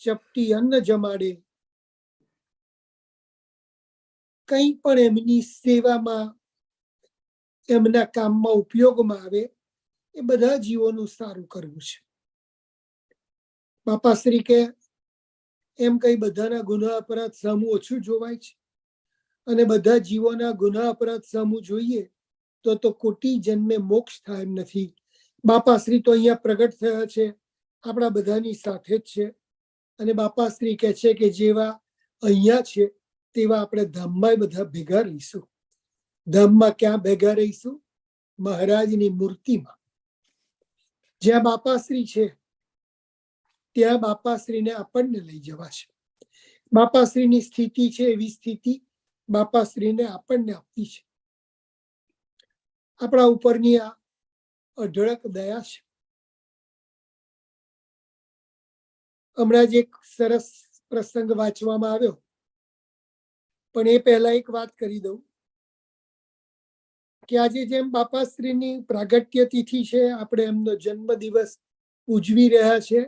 ચપટી અન્ન જમાડે, કંઈ પણ એમની સેવામાં એમના કામમાં ઉપયોગમાં આવે એ બધા જીવોનું સારું કરવું છે. બાપાશ્રી કે એમ કઈ બધાના ગુના અપરાધ સામું ઓછું જોવાય છે અને બધા જીવોના ગુના અપરાધ સામું જોઈએ તો કોટી જન્મે મોક્ષ થાય એમ નથી. બાપાશ્રી તો અહીંયા પ્રગટ થયા છે, આપણા બધાની સાથે જ છે. અને બાપાશ્રી કહે છે કે જેવા અહીંયા છે તેવા આપણે ધામમાં બધા ભેગા રહીશું. ધામમાં ક્યાં ભેગા રહીશું? મહારાજની મૂર્તિમાં. જ્યાં બાપાશ્રી છે ત્યાં બાપાશ્રીને આપણને લઈ જવા છે. બાપાશ્રીની સ્થિતિ છે એવી સ્થિતિ બાપાશ્રીને આપણને આપવી છે. આપણા ઉપરની આ અઢળક દયા છે. હમણાં જ એક સરસ પ્રસંગ વાંચવામાં આવ્યો, પણ એ પહેલા એક વાત કરી દઉં કે આજે જેમ બાપાશ્રીની પ્રાગટ્ય તિથિ છે, આપણે એમનો જન્મ દિવસ ઉજવી રહ્યા છે,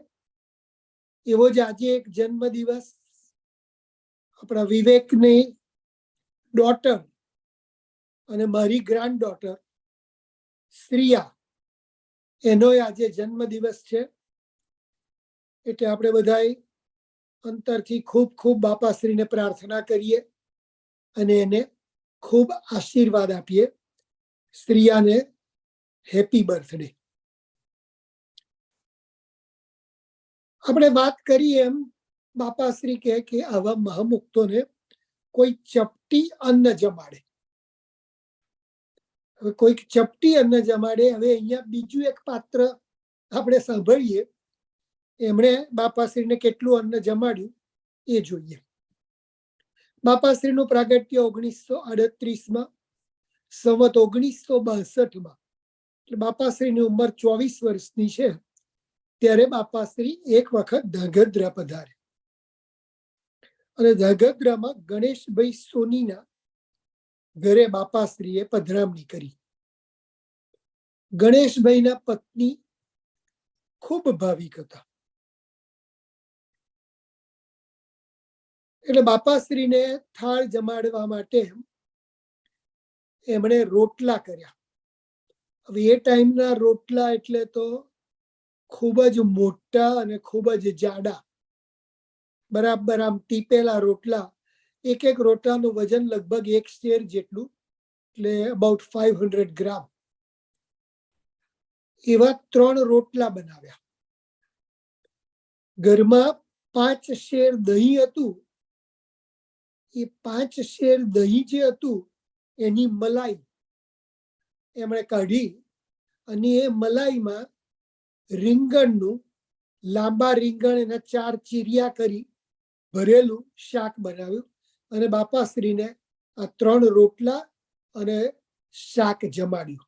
એવો જ આજે એક જન્મ દિવસ આપણા વિવેકની ડોટર અને મારી ગ્રાન્ડ ડોટર શ્રીયા, એનો આજે જન્મ દિવસ છે. એટલે આપણે બધાએ અંતરથી ખૂબ ખૂબ બાપાશ્રીને પ્રાર્થના કરીએ અને એને ખૂબ આશીર્વાદ આપીએ. શ્રીયાને હેપી બર્થડે. આપણે વાત કરીએ એમ બાપાશ્રી કહે કે આવા મહામુક્તોને કોઈ ચપટી અન્ન જમાડે. હવે કોઈક ચપટી અન્ન જમાડે. હવે અહીંયા બીજું એક પાત્ર આપણે સાંભળીએ, એમણે બાપાશ્રીને કેટલું અન્ન જમાડ્યું એ જોઈએ. બાપાશ્રીનું પ્રાગટ્ય 1938માં, સંવત 1962માં, એટલે બાપાશ્રીની ઉંમર 24 વર્ષની છે ત્યારે બાપાશ્રી એક વખત ધાંગધ્રા પધારે અને ધાંગધ્રામાં ગણેશભાઈ સોનીના ઘરે બાપાશ્રીએ પધરામણી કરી. ગણેશભાઈના પત્ની ખૂબ ભાવિક હતા. એટલે બાપાશ્રીને થાળ જમાડવા માટે એમણે રોટલા કર્યા. હવે એ ટાઈમના રોટલા એટલે તો ખૂબ જ મોટા અને ખૂબ જ જાડા, બરાબર આમ ટીપેલા રોટલા. એક એક રોટલાનું વજન લગભગ 1 શેર જેટલું, એટલે અબાઉટ 500 ગ્રામ. એવા 3 રોટલા બનાવ્યા. ઘરમાં 5 શેર દહીં હતું. એ 5 શેર દહીં જે હતું એની મલાઈ એમણે કાઢી અને એ મલાઈમાં રીંગણનું, લાંબા રીંગણ એના 4 ચીરિયા કરી ભરેલું શાક બનાવ્યું અને બાપાશ્રીને આ 3 રોટલા અને શાક જમાડ્યું.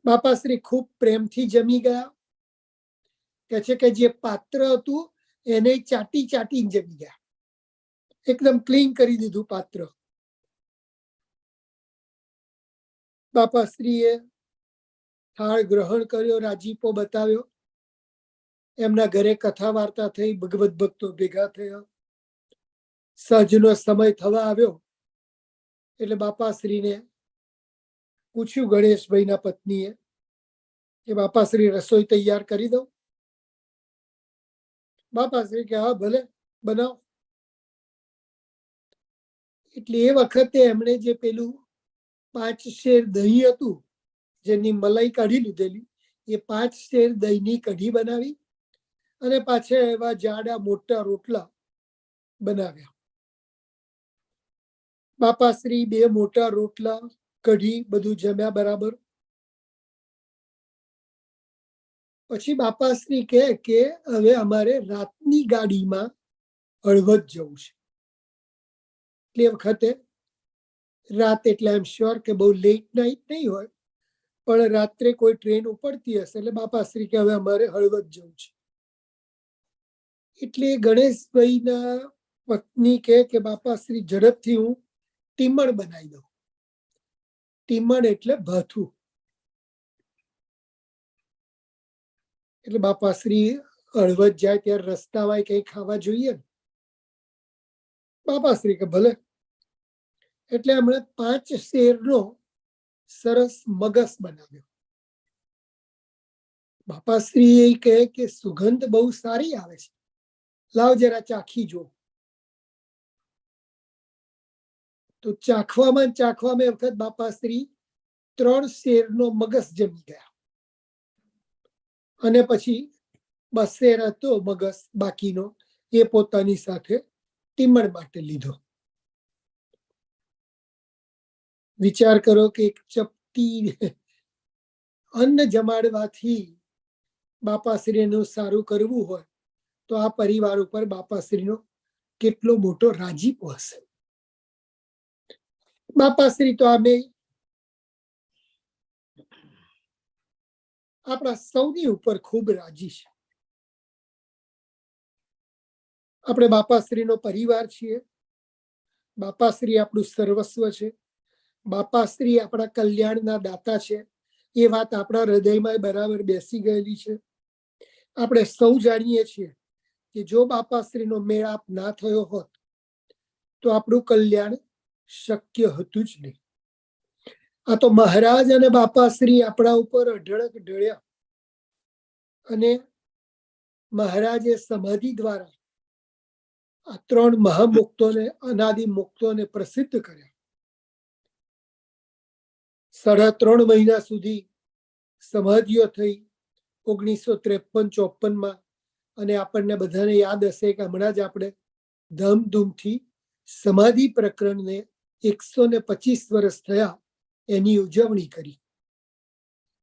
બાપાશ્રી ખૂબ પ્રેમથી જમી ગયા. કહે છે કે જે પાત્ર હતું એને ચાટી ચાટીને જમી ગયા. એકદમ ક્લીન કરી દીધું પાત્ર. બાપાશ્રીએ થાળ ગ્રહણ કર્યો, રાજીપો બતાવ્યો. એમના ઘરે કથા વાર્તા થઈ, ભગવત ભક્તો ભેગા થયા. સાંજનો સમય થવા આવ્યો એટલે બાપાશ્રીને પૂછ્યું ગણેશભાઈના પત્નીએ કે બાપાશ્રી રસોઈ તૈયાર કરી દઉં? બાપાશ્રી કે હા ભલે બનાવો. એટલે એ વખતે એમણે જે પેલું 5 શેર દહીં હતું જેની મલાઈ કાઢી લીધેલી, એ 5 શેર દહીંની કઢી બનાવી અને પાછા એવા જાડા મોટા રોટલા બનાવ્યા. બાપાશ્રી 2 મોટા રોટલા, કઢી બધું જમ્યા બરાબર. પછી બાપાશ્રી કહે કે હવે અમારે રાતની ગાડીમાં હળવદ જવું છે. એટલે વખતે રાત એટલે આઈ એમ શ્યોર કે બહુ લેટ નાઇટ નહીં હોય, પણ રાત્રે કોઈ ટ્રેન ઉપડતી હશે. એટલે બાપાશ્રી કે હવે અમારે હળવદ જવું છે. એટલે ગણેશભાઈના પત્ની કહે કે બાપાશ્રી ઝડપથી હું ટીમણ બનાવી દઉં. ટીમણ એટલે ભાથું. એટલે બાપાશ્રી હળવદ જાય ત્યારે રસ્તામાં કઈ ખાવા જોઈએ ને. બાપાશ્રી કે ભલે. એટલે એમણે 5 શેરનો સરસ મગસ બનાવ્યો. બાપાશ્રી એ કહે કે સુગંધ બહુ સારી આવે છે, લાવ જરા ચાખી જો. તો ચાખવામાં એ વખત બાપાશ્રી 3 શેરનો મગસ જમી ગયા. અને પછી 2 શેર હતો મગસ બાકીનો, એ પોતાની સાથે ટીમણ માટે લીધો. વિચાર કરો કે એક ચપટી અન્ન જમાડવાથી બાપાશ્રીનું સારું કરવું હોય તો આ પરિવાર ઉપર બાપાશ્રીનો કેટલો મોટો રાજીપો હશે. બાપાશ્રી તો આમે આપણા સૌની ઉપર ખૂબ રાજી છે. આપણે બાપાશ્રીનો પરિવાર છીએ. બાપાશ્રી આપણું સર્વસ્વ છે. બાપાશ્રી આપણા કલ્યાણના દાતા છે. એ વાત આપણા હૃદયમાં બરાબર બેસી ગયેલી છે. આપણે સૌ જાણીએ છીએ કે જો બાપાશ્રીનો મેળાપ ના થયો હોત તો આપણું કલ્યાણ શક્ય હતું જ નહીં. આ તો મહારાજ અને બાપાશ્રી આપણા ઉપર અઢળક ઢળ્યા અને મહારાજે સમાધિ દ્વારા આ 3 મહામુક્તોને, અનાદિ મુક્તોને પ્રસિદ્ધ કર્યા. 3.5 મહિના સુધી સમાધિઓ થઈ 1953-54. અને આપણને બધાને યાદ હશે કે હમણાં જ આપણે ધામધૂમથી સમાધિ પ્રકરણને 125 વર્ષ થયા એની ઉજવણી કરી.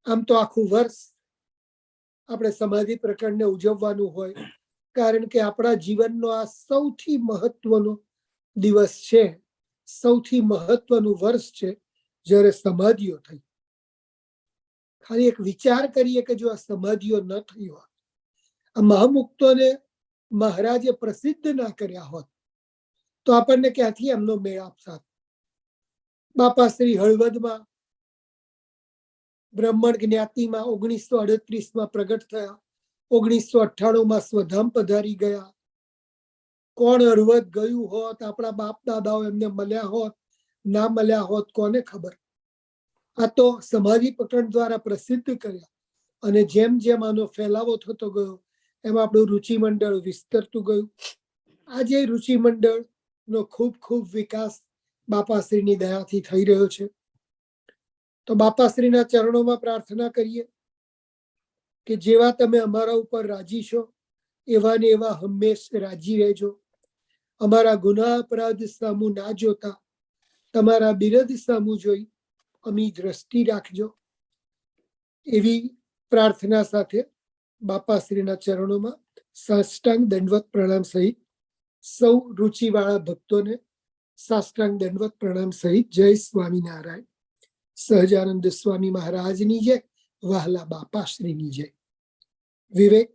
આમ તો આખું વર્ષ આપણે સમાધિ પ્રકરણને ઉજવવાનું હોય, કારણ કે આપણા જીવનનો આ સૌથી મહત્વનો દિવસ છે, સૌથી મહત્વનું વર્ષ છે જ્યારે સમાધિઓ થઈ. ખાલી એક વિચાર કરીએ કે જો આ સમાધિઓ ન થઈ હોત, આ મહામુક્તોને મહારાજે પ્રસિદ્ધ ના કર્યા હોત તો આપણને ક્યાંથી એમનો મેળાપ થાત. બાપાશ્રી હળવદમાં બ્રાહ્મણ જ્ઞાતિમાં 1938માં પ્રગટ થયા. 1998માં સ્વધામ પધારી ગયા. કોણ હળવદ ગયું હોત, આપણા બાપ દાદાઓ એમને મળ્યા હોત, ના મળ્યા હોત, કોને ખબર. આ તો સમાધિ પ્રકરણ દ્વારા પ્રસિદ્ધ કર્યા. અને જેમ જેમ આનો ફેલાવો થતો ગયો એમ આપણું રુચિ મંડળ વિસ્તરતું ગયું. આજે રુચિ મંડળનો ખૂબ ખૂબ વિકાસ બાપાશ્રીની દયાથી થઈ રહ્યો છે. તો બાપાશ્રીના ચરણોમાં પ્રાર્થના કરીએ કે જેવા તમે અમારા ઉપર રાજી છો એવા ને એવા હંમેશ રાજી રહેજો. અમારા ગુનાહ અપરાધ સામુ ના જોતા તમારા બિરદ સામુ જોઈ અમી દ્રષ્ટિ રાખજો. એવી પ્રાર્થના સાથે બાપાશ્રીના ચરણોમાં સાષ્ટાંગ દંડવત પ્રણામ સહિત સૌ રુચિવાળા ભક્તોને સાષ્ટાંગ દંડવત પ્રણામ સહિત જય સ્વામિનારાયણ. સહજાનંદ સ્વામી મહારાજની જય. વહાલા બાપાશ્રીની જય. વિવેક.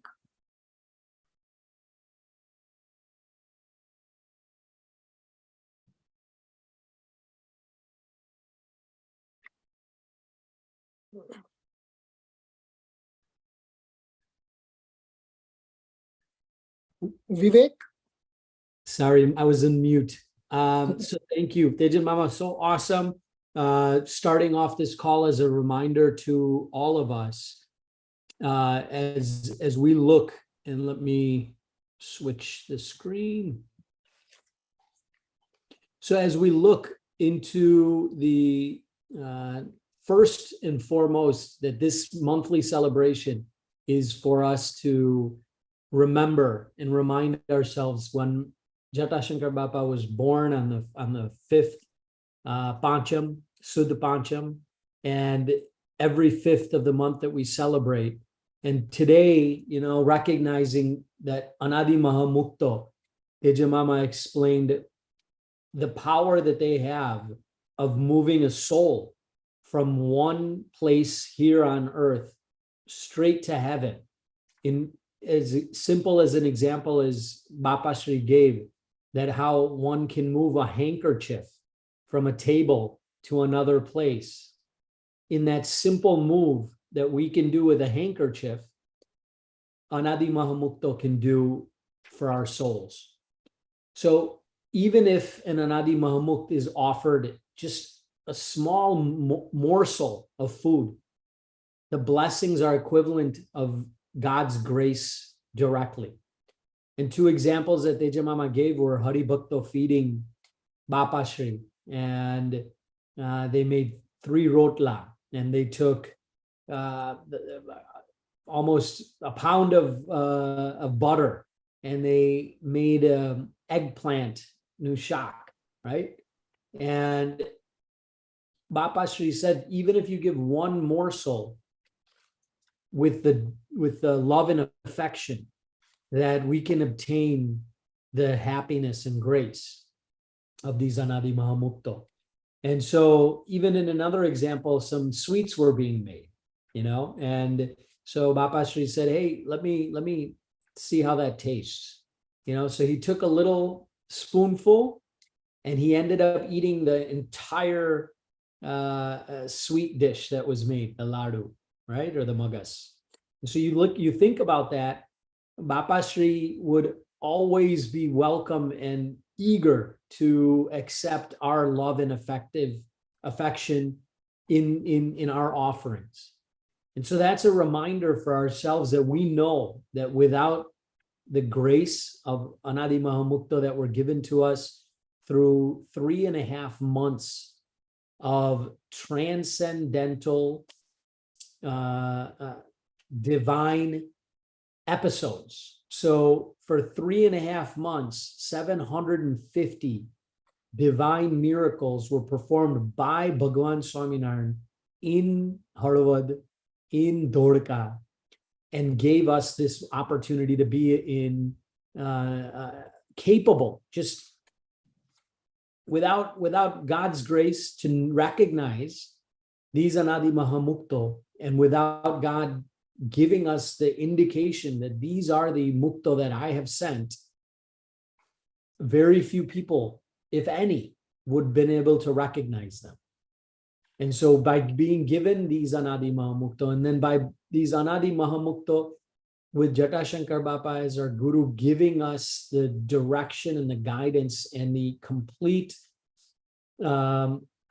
Vivek? Sorry, I was in mute. So thank you. Tejan Mama, so awesome. Starting off this call as a reminder to all of us, as we look, and let me switch the screen. So as we look into the first and foremost, that this monthly celebration is for us to remember and remind ourselves when Jatashankar Bapa was born on the 5th Pancham, Sud Pancham, and every 5th of the month that we celebrate. And today, recognizing that Anadi Mahamukto, Teja Mama explained the power that they have of moving a soul from one place here on earth straight to heaven. In as simple as an example as Bapashri gave, that how one can move a handkerchief from a table to another place. In that simple move that we can do with a handkerchief, Anadi Mahamukto can do for our souls. So even if an Anadi Mahamukt is offered just a small morsel of food, the blessings are equivalent of God's grace directly. And two examples that Teja Mama gave were Hari Bhakto feeding Bapashri, and they made 3 rotla, and they took almost a pound of butter, and they made eggplant nushak, right? And Bapashri said, even if you give one morsel with the love and affection, that we can obtain the happiness and grace of these Anadi Mahamukto. And so even in another example, some sweets were being made, and so Bapashri said, hey, let me see how that tastes. So he took a little spoonful and he ended up eating the entire sweet dish that was made, the ladu, right? Or the magas. And so you think about that, Bapashri would always be welcome and eager to accept our love and affection in our offerings. And so that's a reminder for ourselves that we know that without the grace of Anadi Mahamukta that were given to us through 3.5 months of transcendental divine episodes. So for 3.5 months, 750 divine miracles were performed by Bhagavan Swaminarayan in Haravad, in Dwarka, and gave us this opportunity to be capable, just without God's grace, to recognize these Anadi Mahamukto, and without God giving us the indication that these are the mukto that I have sent, very few people, if any, would have been able to recognize them. And so by being given these Anadi Mahamukto, and then by these Anadi Mahamukto with Jatashankar Bapa as our guru, giving us the direction and the guidance and the complete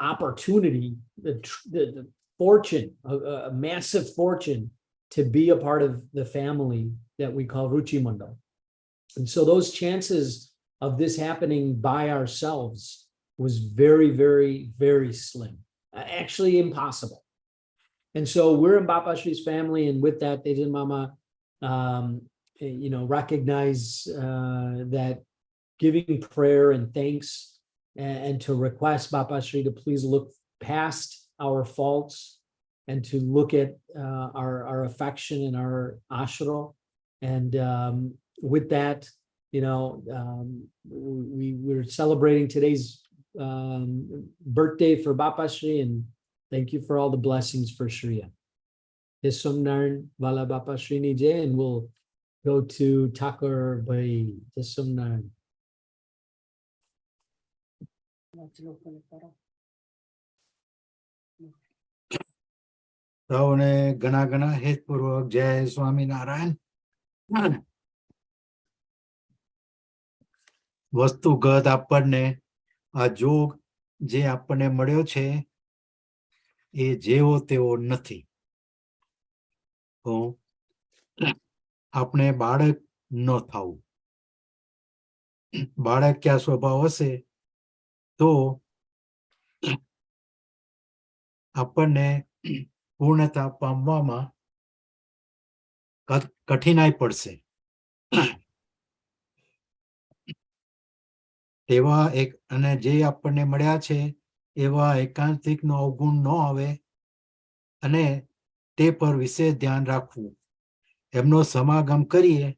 opportunity, the fortune, a massive fortune, to be a part of the family that we call Ruchi Mandal. And so those chances of this happening by ourselves was very, very, very slim, actually impossible. And so we're in Bapashri's family, and with that, Tejan Mama, recognize that giving prayer and thanks, and to request Bapashri to please look past our faults and to look at our affection and our ashra. And with that, we're celebrating today's birthday for Bapashri, and thank you for all the blessings for Shriya. Tisumnaran Vala Bapashri ni Jai, and we'll go to Thakur Bhai. Tisumnaran. સૌને ઘણા ઘણા હેતપૂર્વક જય સ્વામિનારાયણ. વસ્તુગત આપણને આ જોગ જે આપણને મળ્યો છે એ જેવો તેવો નથી. તો આપણે બાળક ન થવું. બાળક ક્યાં સ્વભાવ હશે તો આપણને પૂર્ણતા પામવામાં કઠિનાઈ પડશે. એવા અને જે આપણને મળ્યા છે એવા એકાંતિકનો અવગુણ ન આવે અને તે પર વિશેષ ધ્યાન રાખવું. એમનો સમાગમ કરીએ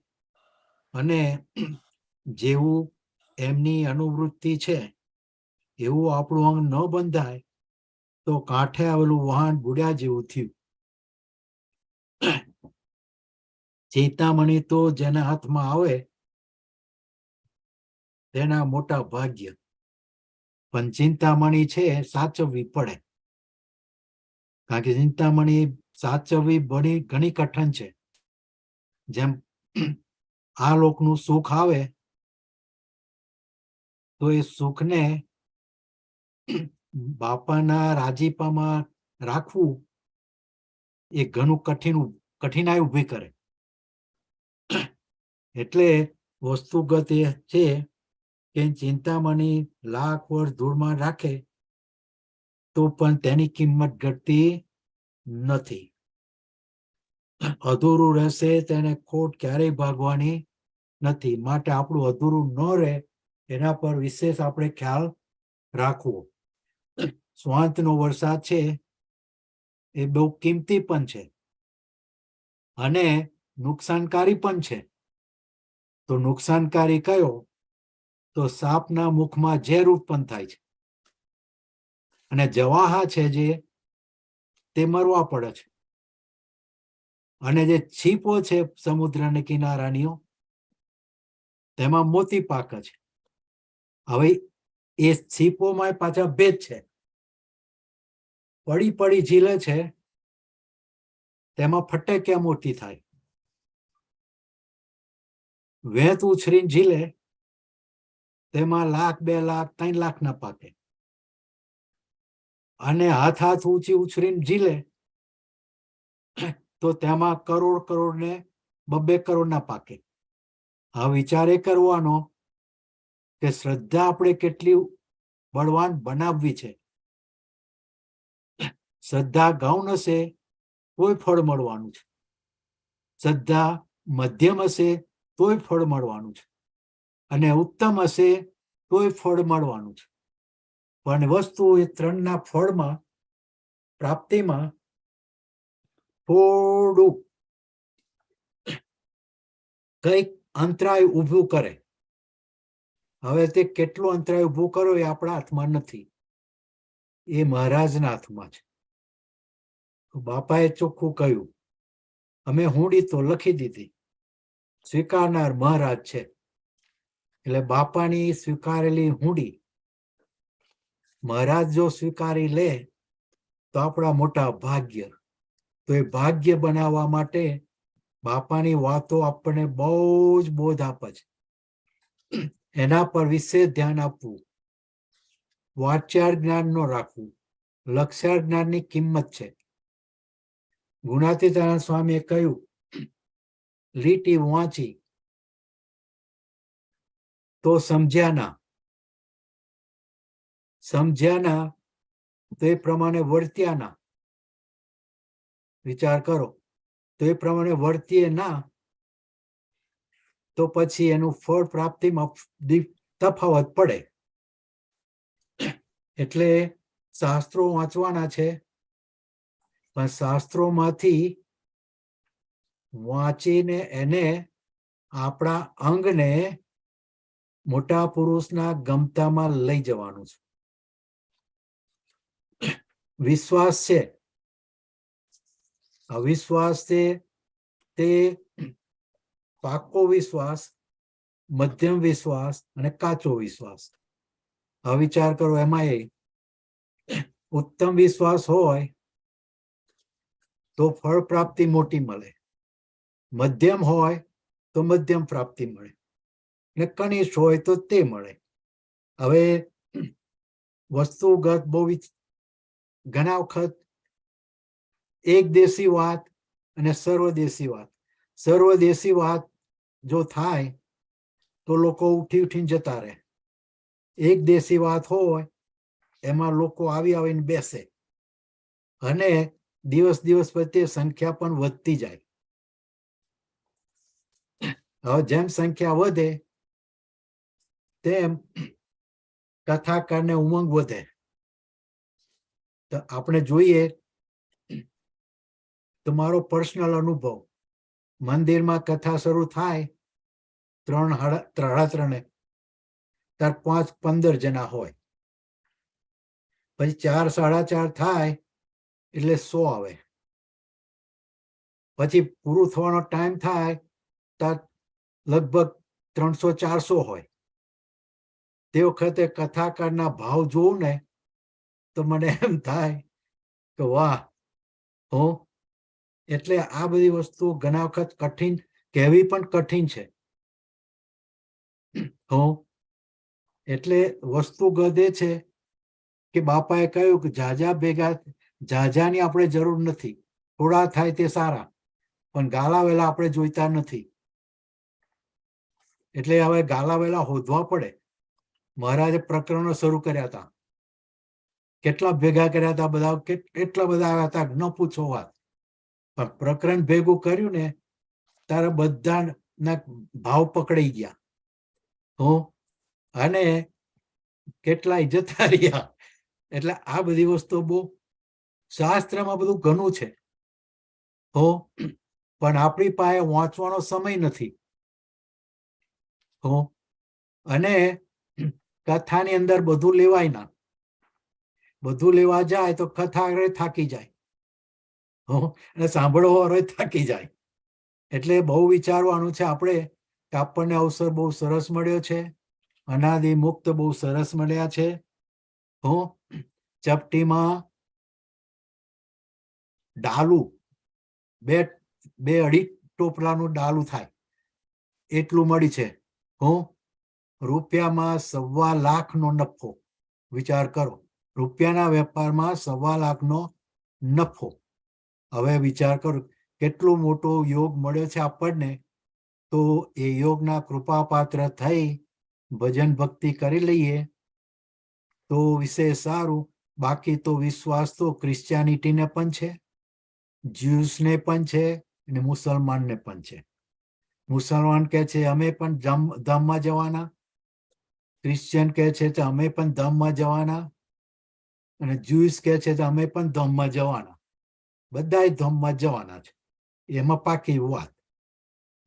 અને જેવું એમની અનુવૃત્તિ છે એવું આપણું અંગ ન બંધાય તો કાંઠે આવેલું વાહન બુડ્યા જેવું થયું. ચિંતામણી તો જેના હાથમાં આવે તેના મોટા ભાગ્ય, પણ ચિંતામણી છે સાચવવી પડે. કારણ કે ચિંતામણી સાચવવી ઘણી કઠણ છે. જેમ આ લોકનું સુખ આવે તો એ સુખને બાપાના રાજીપામાં રાખવું એ ઘણું કઠિનાઈ ઊભી કરે. એટલે વસ્તુગત એ છે કે ચિંતામણી લાખ વર્ષ ધૂળમાં રાખે તો પણ તેની કિંમત ઘટતી નથી. અધૂરું રહેશે તેને ખોટ ક્યારેય ભાગવાની નથી. માટે આપણું અધૂરું ન રહે એના પર વિશેષ આપણે ખ્યાલ રાખવો. સ્વાંતનો વરસાદ છે એ બહુ કિંમતી પણ છે અને નુકસાનકારી પણ છે. તો નુકસાનકારી કયો? તો સાપના મુખમાં ઝેર ઉત્પન્ન થાય છે અને જવાહા છે જે તે મરવા પડે છે. અને જે છીપો છે સમુદ્રના કિનારાનીઓ તેમાં મોતી પાકે છે. હવે એ છીપોમાં પાછા ભેદ છે. પડી ઝીલે છે તેમાં ફટક્યા મોતી થાય. વેત ઉછરીને ઝીલે તેમાં 1,00,000, 2,00,000, 3,00,000 ના પાકે. અને હાથ ઊંચી ઉછરીને ઝીલે તો તેમાં કરોડ ને 2-2 કરોડ ના પાકે. આ વિચાર એ કરવાનો કે શ્રદ્ધા આપણે કેટલી બળવાન બનાવવી છે. શ્રદ્ધા ગૌણ હશે તોય ફળ મળવાનું છે. શ્રદ્ધા મધ્યમ હશે તોય ફળ મળવાનું છે અને ઉત્તમ હશે તોય ફળ મળવાનું છે. પણ વસ્તુ એ ત્રણના ફળમાં પ્રાપ્તિમાં થોડું કઈક અંતરાય ઊભું કરે. હવે તે કેટલું અંતરાય ઊભું કરો એ આપણા હાથમાં નથી, એ મહારાજના હાથમાં છે. બાપાએ ચોખ્ખું કહ્યું, અમે હુંડી તો લખી દીધી, સ્વીકારનાર મહારાજ છે. એટલે બાપાની સ્વીકારેલી હુંડી મહારાજ જો સ્વીકારી લે તો આપણા મોટા ભાગ્ય. તો એ ભાગ્ય બનાવવા માટે બાપાની વાતો આપણને બહુ જ બોધ આપે છે. એના પર વિશેષ ધ્યાન આપવું. વાચાર જ્ઞાન ન રાખવું. લક્ષાર જ્ઞાનની કિંમત છે. ગુણાતીતાનંદ સ્વામીએ કહ્યું, લીટી વાંચી તો સમજ્યા ના તો એ પ્રમાણે વર્ત્યા ના. વિચાર કરો, તો એ પ્રમાણે વર્તીએ ના તો પછી એનું ફળ પ્રાપ્તિમાં તફાવત પડે. એટલે શાસ્ત્રો વાંચવાના છે, પણ શાસ્ત્રોમાંથી વાંચીને એને આપણા અંગને મોટા પુરુષના ગમતામાં લઈ જવાનું છે. વિશ્વાસ છે, અવિશ્વાસ છે તે પાકો વિશ્વાસ, મધ્યમ વિશ્વાસ અને કાચો વિશ્વાસ. આ વિચાર કરો, એમાં ઉત્તમ વિશ્વાસ હોય તો ફળ પ્રાપ્તિ મોટી મળે, મધ્યમ હોય તો મધ્યમ પ્રાપ્તિ મળે, ને કનિષ્ઠ હોય તો તે મળે. હવે વસ્તુગત બહુ ઘણા વખત એક દેશી વાત અને સર્વદેશી વાત. સર્વદેશી વાત જો થાય તો લોકો ઉઠીને જતા રહે. એક દેશી વાત હોય એમાં લોકો આવીને બેસે અને દિવસ પ્રત્યે સંખ્યા પણ વધતી જાય. હવે જેમ સંખ્યા વધે તેમ કથાકારને ઉમંગ વધે. તો આપણે જોઈએ તો મારો પર્સનલ અનુભવ, મંદિરમાં કથા શરૂ થાય 3, 3:30 ત્યારે 5-15 જણા હોય. પછી 4, 4:30 થાય એટલે 100 આવે. પછી પૂરું થવાનો ટાઈમ થાય ત્યારે લગભગ 300-400 હોય. તે વખતે કથાકારના ભાવ જોઉં ને તો મને એમ થાય કે વાહ. એટલે આ બધી વસ્તુ ઘણા વખત કઠિન કહેવી પણ કઠિન છે. હો એટલે વસ્તુગત એ છે કે બાપાએ કહ્યું કે જાજાની આપણે જરૂર નથી, થોડા થાય તે સારા, પણ ગાલાવેલા આપણે જોઈતા નથી. એટલે હવે ગાલાવેલા હોદવા પડે. મહારાજે પ્રકરણો શરૂ કર્યા હતા, કેટલા ભેગા કર્યા હતા, બધા એટલા બધા આવ્યા હતા ન પૂછો વાત. પણ પ્રકરણ ભેગું કર્યું ને ત્યારે બધાના ભાવ પકડાઈ ગયા. હો અને કેટલાય જતા રહ્યા. એટલે આ બધી વસ્તુ બહુ શાસ્ત્રમાં બધું ઘણું છે. હો પણ આપણી પાસે વાંચવાનો સમય નથી. હો અને કથાની અંદર બધું લેવાય ના. બધું લેવા જાય તો કથા થાકી જાય. હો અને સાંભળવો હોય થાકી જાય. એટલે બહુ વિચારવાનું છે આપણે કે આપણને અવસર બહુ સરસ મળ્યો છે. અનાદિ મુક્ત બહુ સરસ મળ્યા છે. હો ચપટીમાં ડાલું બે અઢી ટોપલાનું ડાલું થાય એટલું મળી છે. હો રૂપિયામાં 1.25 લાખનો નફો. વિચાર કરો, રૂપિયાના વેપારમાં 1.25 લાખનો નફો. હવે વિચાર કરો કેટલો મોટો યોગ મળ્યો છે આપણને. તો એ યોગના કૃપાપાત્ર થઈ ભજન ભક્તિ કરી લઈએ તો વિશેષ સારું. બાકી તો વિશ્વાસ તો ક્રિશ્ચિયાનિટીને પણ છે, જ્યુસને પણ છે અને મુસલમાનને પણ છે. મુસલમાન કહે છે અમે પણ ધામમાં જવાના, ક્રિશ્ચિયન કહે છે કે અમે પણ ધામમાં જવાના, અને જ્યુસ કહે છે કે અમે પણ ધામમાં જવાના. બધા ધામમાં જવાના છે. એમાં પાકી વાત,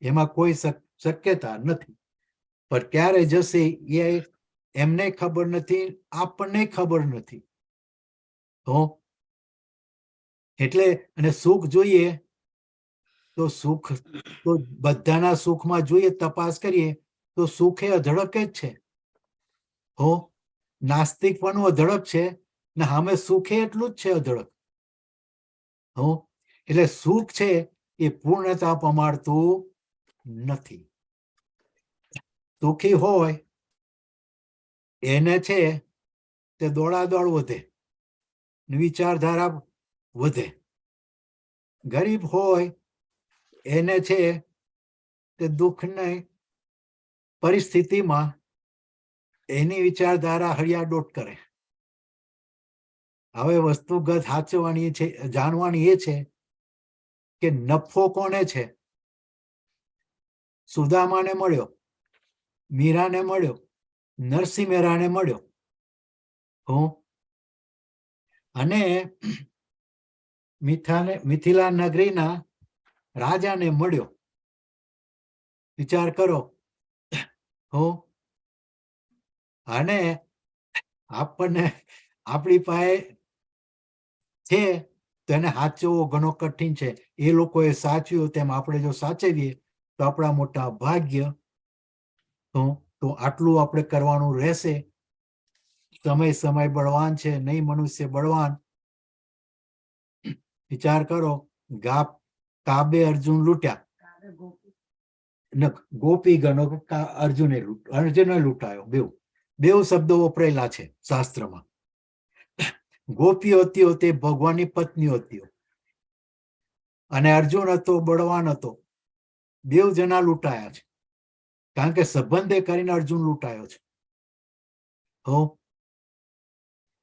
એમાં કોઈ શક્યતા નથી. પણ ક્યારે જશે એ એમને ખબર નથી, આપણને ખબર નથી. તો એટલે અને સુખ જોઈએ તો સુખ તો બધાના સુખમાં જોઈએ, તપાસ કરીએ તો સુખ એ અધડક જ છે. હો નાસ્તિક પણ અધડક છે ને સામે સુખ એટલું જ છે અધડક. હો એટલે સુખ છે એ પૂર્ણતા પમાડતું નથી. સુખી હોય એને છે તે દોડાદોડ વધે, વિચારધારા વધે. ગરીબ હોય એને છે તે દુઃખની પરિસ્થિતિમાં એની વિચારધારા હળિયાડોટ કરે. હવે વસ્તુગત સાચવવાની છે, જાણવાની એ છે કે નફો કોને છે. સુદામાને મળ્યો, મીરાને મળ્યો, નરસિંહ મહેરાને મળ્યો. હું અને મિથિલા નગરીના રાજાને મળ્યો. વિચાર કરો. હો અને આપણને આપણી પાસે છે તો એને સાચવવો ઘણો કઠિન છે. એ લોકોએ સાચવ્યું તેમ આપણે જો સાચવીએ તો આપણા મોટા ભાગ્ય. તો આટલું આપણે કરવાનું રહેશે. સમય બળવાન છે, નહીં મનુષ્ય બળવાન. વિચાર કરો, કાબે અર્જુન લૂંટ્યા, ગોપી ગણો અર્જુને લૂંટાયો. બેવ શબ્દો વપરાયેલા છે શાસ્ત્રમાં. ગોપીઓ હતી તે ભગવાનની પત્નીઓ હતી અને અર્જુન હતો બળવાન હતો. બેવ જણા લૂંટાયા છે, કારણ કે સંબંધે કરીને અર્જુન લૂંટાયો છે. હો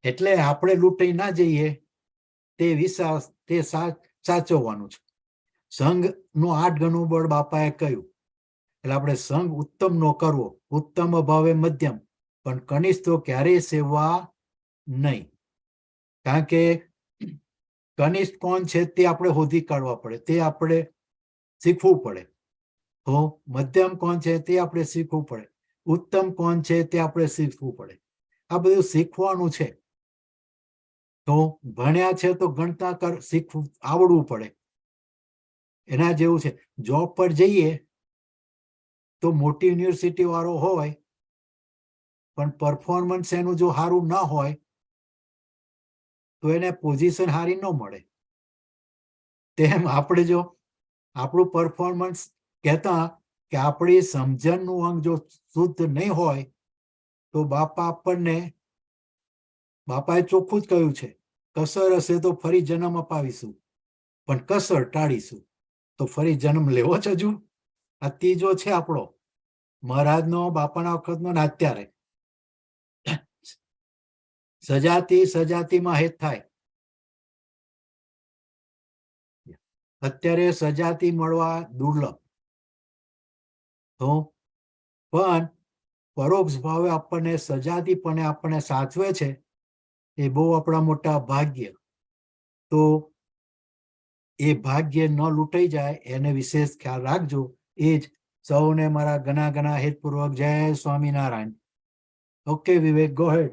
એટલે આપણે લૂંટાઈ ના જઈએ તે વિશ્વાસ તે સાચવવાનું છે. સંઘ નું 8 ગણું બળ બાપાએ કહ્યું. એટલે આપણે સંઘ ઉત્તમ નો કરવો, ઉત્તમ અભાવે મધ્યમ, પણ કનિષ્ઠ તો ક્યારેય સેવા નહીં. કારણ કે કનિષ્ઠ કોણ છે તે આપણે શોધી કાઢવા પડે, તે આપણે શીખવું પડે. તો મધ્યમ કોણ છે તે આપણે શીખવું પડે, ઉત્તમ કોણ છે તે આપણે શીખવું પડે. આ બધું શીખવાનું છે. તો ભણ્યા છે તો ગણતા શીખવું આવડવું પડે. એના જેવું છે. જોબ પર જઈએ તો મોટી યુનિવર્સિટી વાળો હોય પણ પરફોર્મન્સ એનું જો સારું ના હોય તો એને પોઝિશન સારી ન મળે. તેમ આપણે જો આપણું પરફોર્મન્સ કહેતા કે આપણી સમજણનું અંગ જો શુદ્ધ નહીં હોય તો બાપાએ ચોખ્ખું જ કહ્યું છે, કસર હશે તો ફરી જન્મ અપાવીશું, પણ કસર ટાળીશું. તો ફરી જન્મ લેવો જ હજુ? આ ત્રીજો છે આપણો, મહારાજનો, બાપાના વખતનો ને અત્યારે. સજાતીમાં હેત થાય. અત્યારે સજાતી મળવા દુર્લભ. તો પણ પરોક્ષ ભાવે આપણને સજાતીપણે આપણને સાચવે છે, એ બહુ આપણા મોટા ભાગ્ય. તો એ ભાગ્ય ન લૂંટાઈ જાય એને વિશેષ ખ્યાલ રાખજો. એ જ સૌને મારા ઘણા હેતપૂર્વક જય Swaminarayan. Okay Vivek, go head.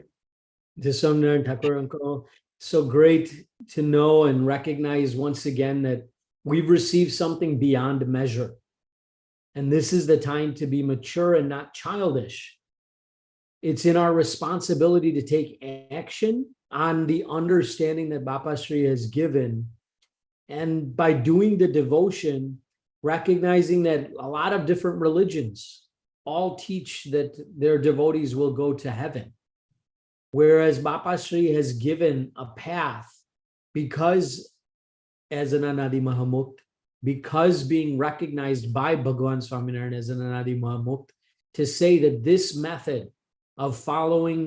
Disomnar Thakur Uncle, so great to know and recognize once again that we've received something beyond measure. And this is the time to be mature and not childish. It's in our responsibility to take action on the understanding that Bapashri has given. And by doing the devotion, recognizing that a lot of different religions all teach that their devotees will go to heaven. Whereas Bapashri has given a path because as an Anadi Mahamukt, because being recognized by Bhagavan Swaminarayan as an Anadi Mahamukt, to say that this method of following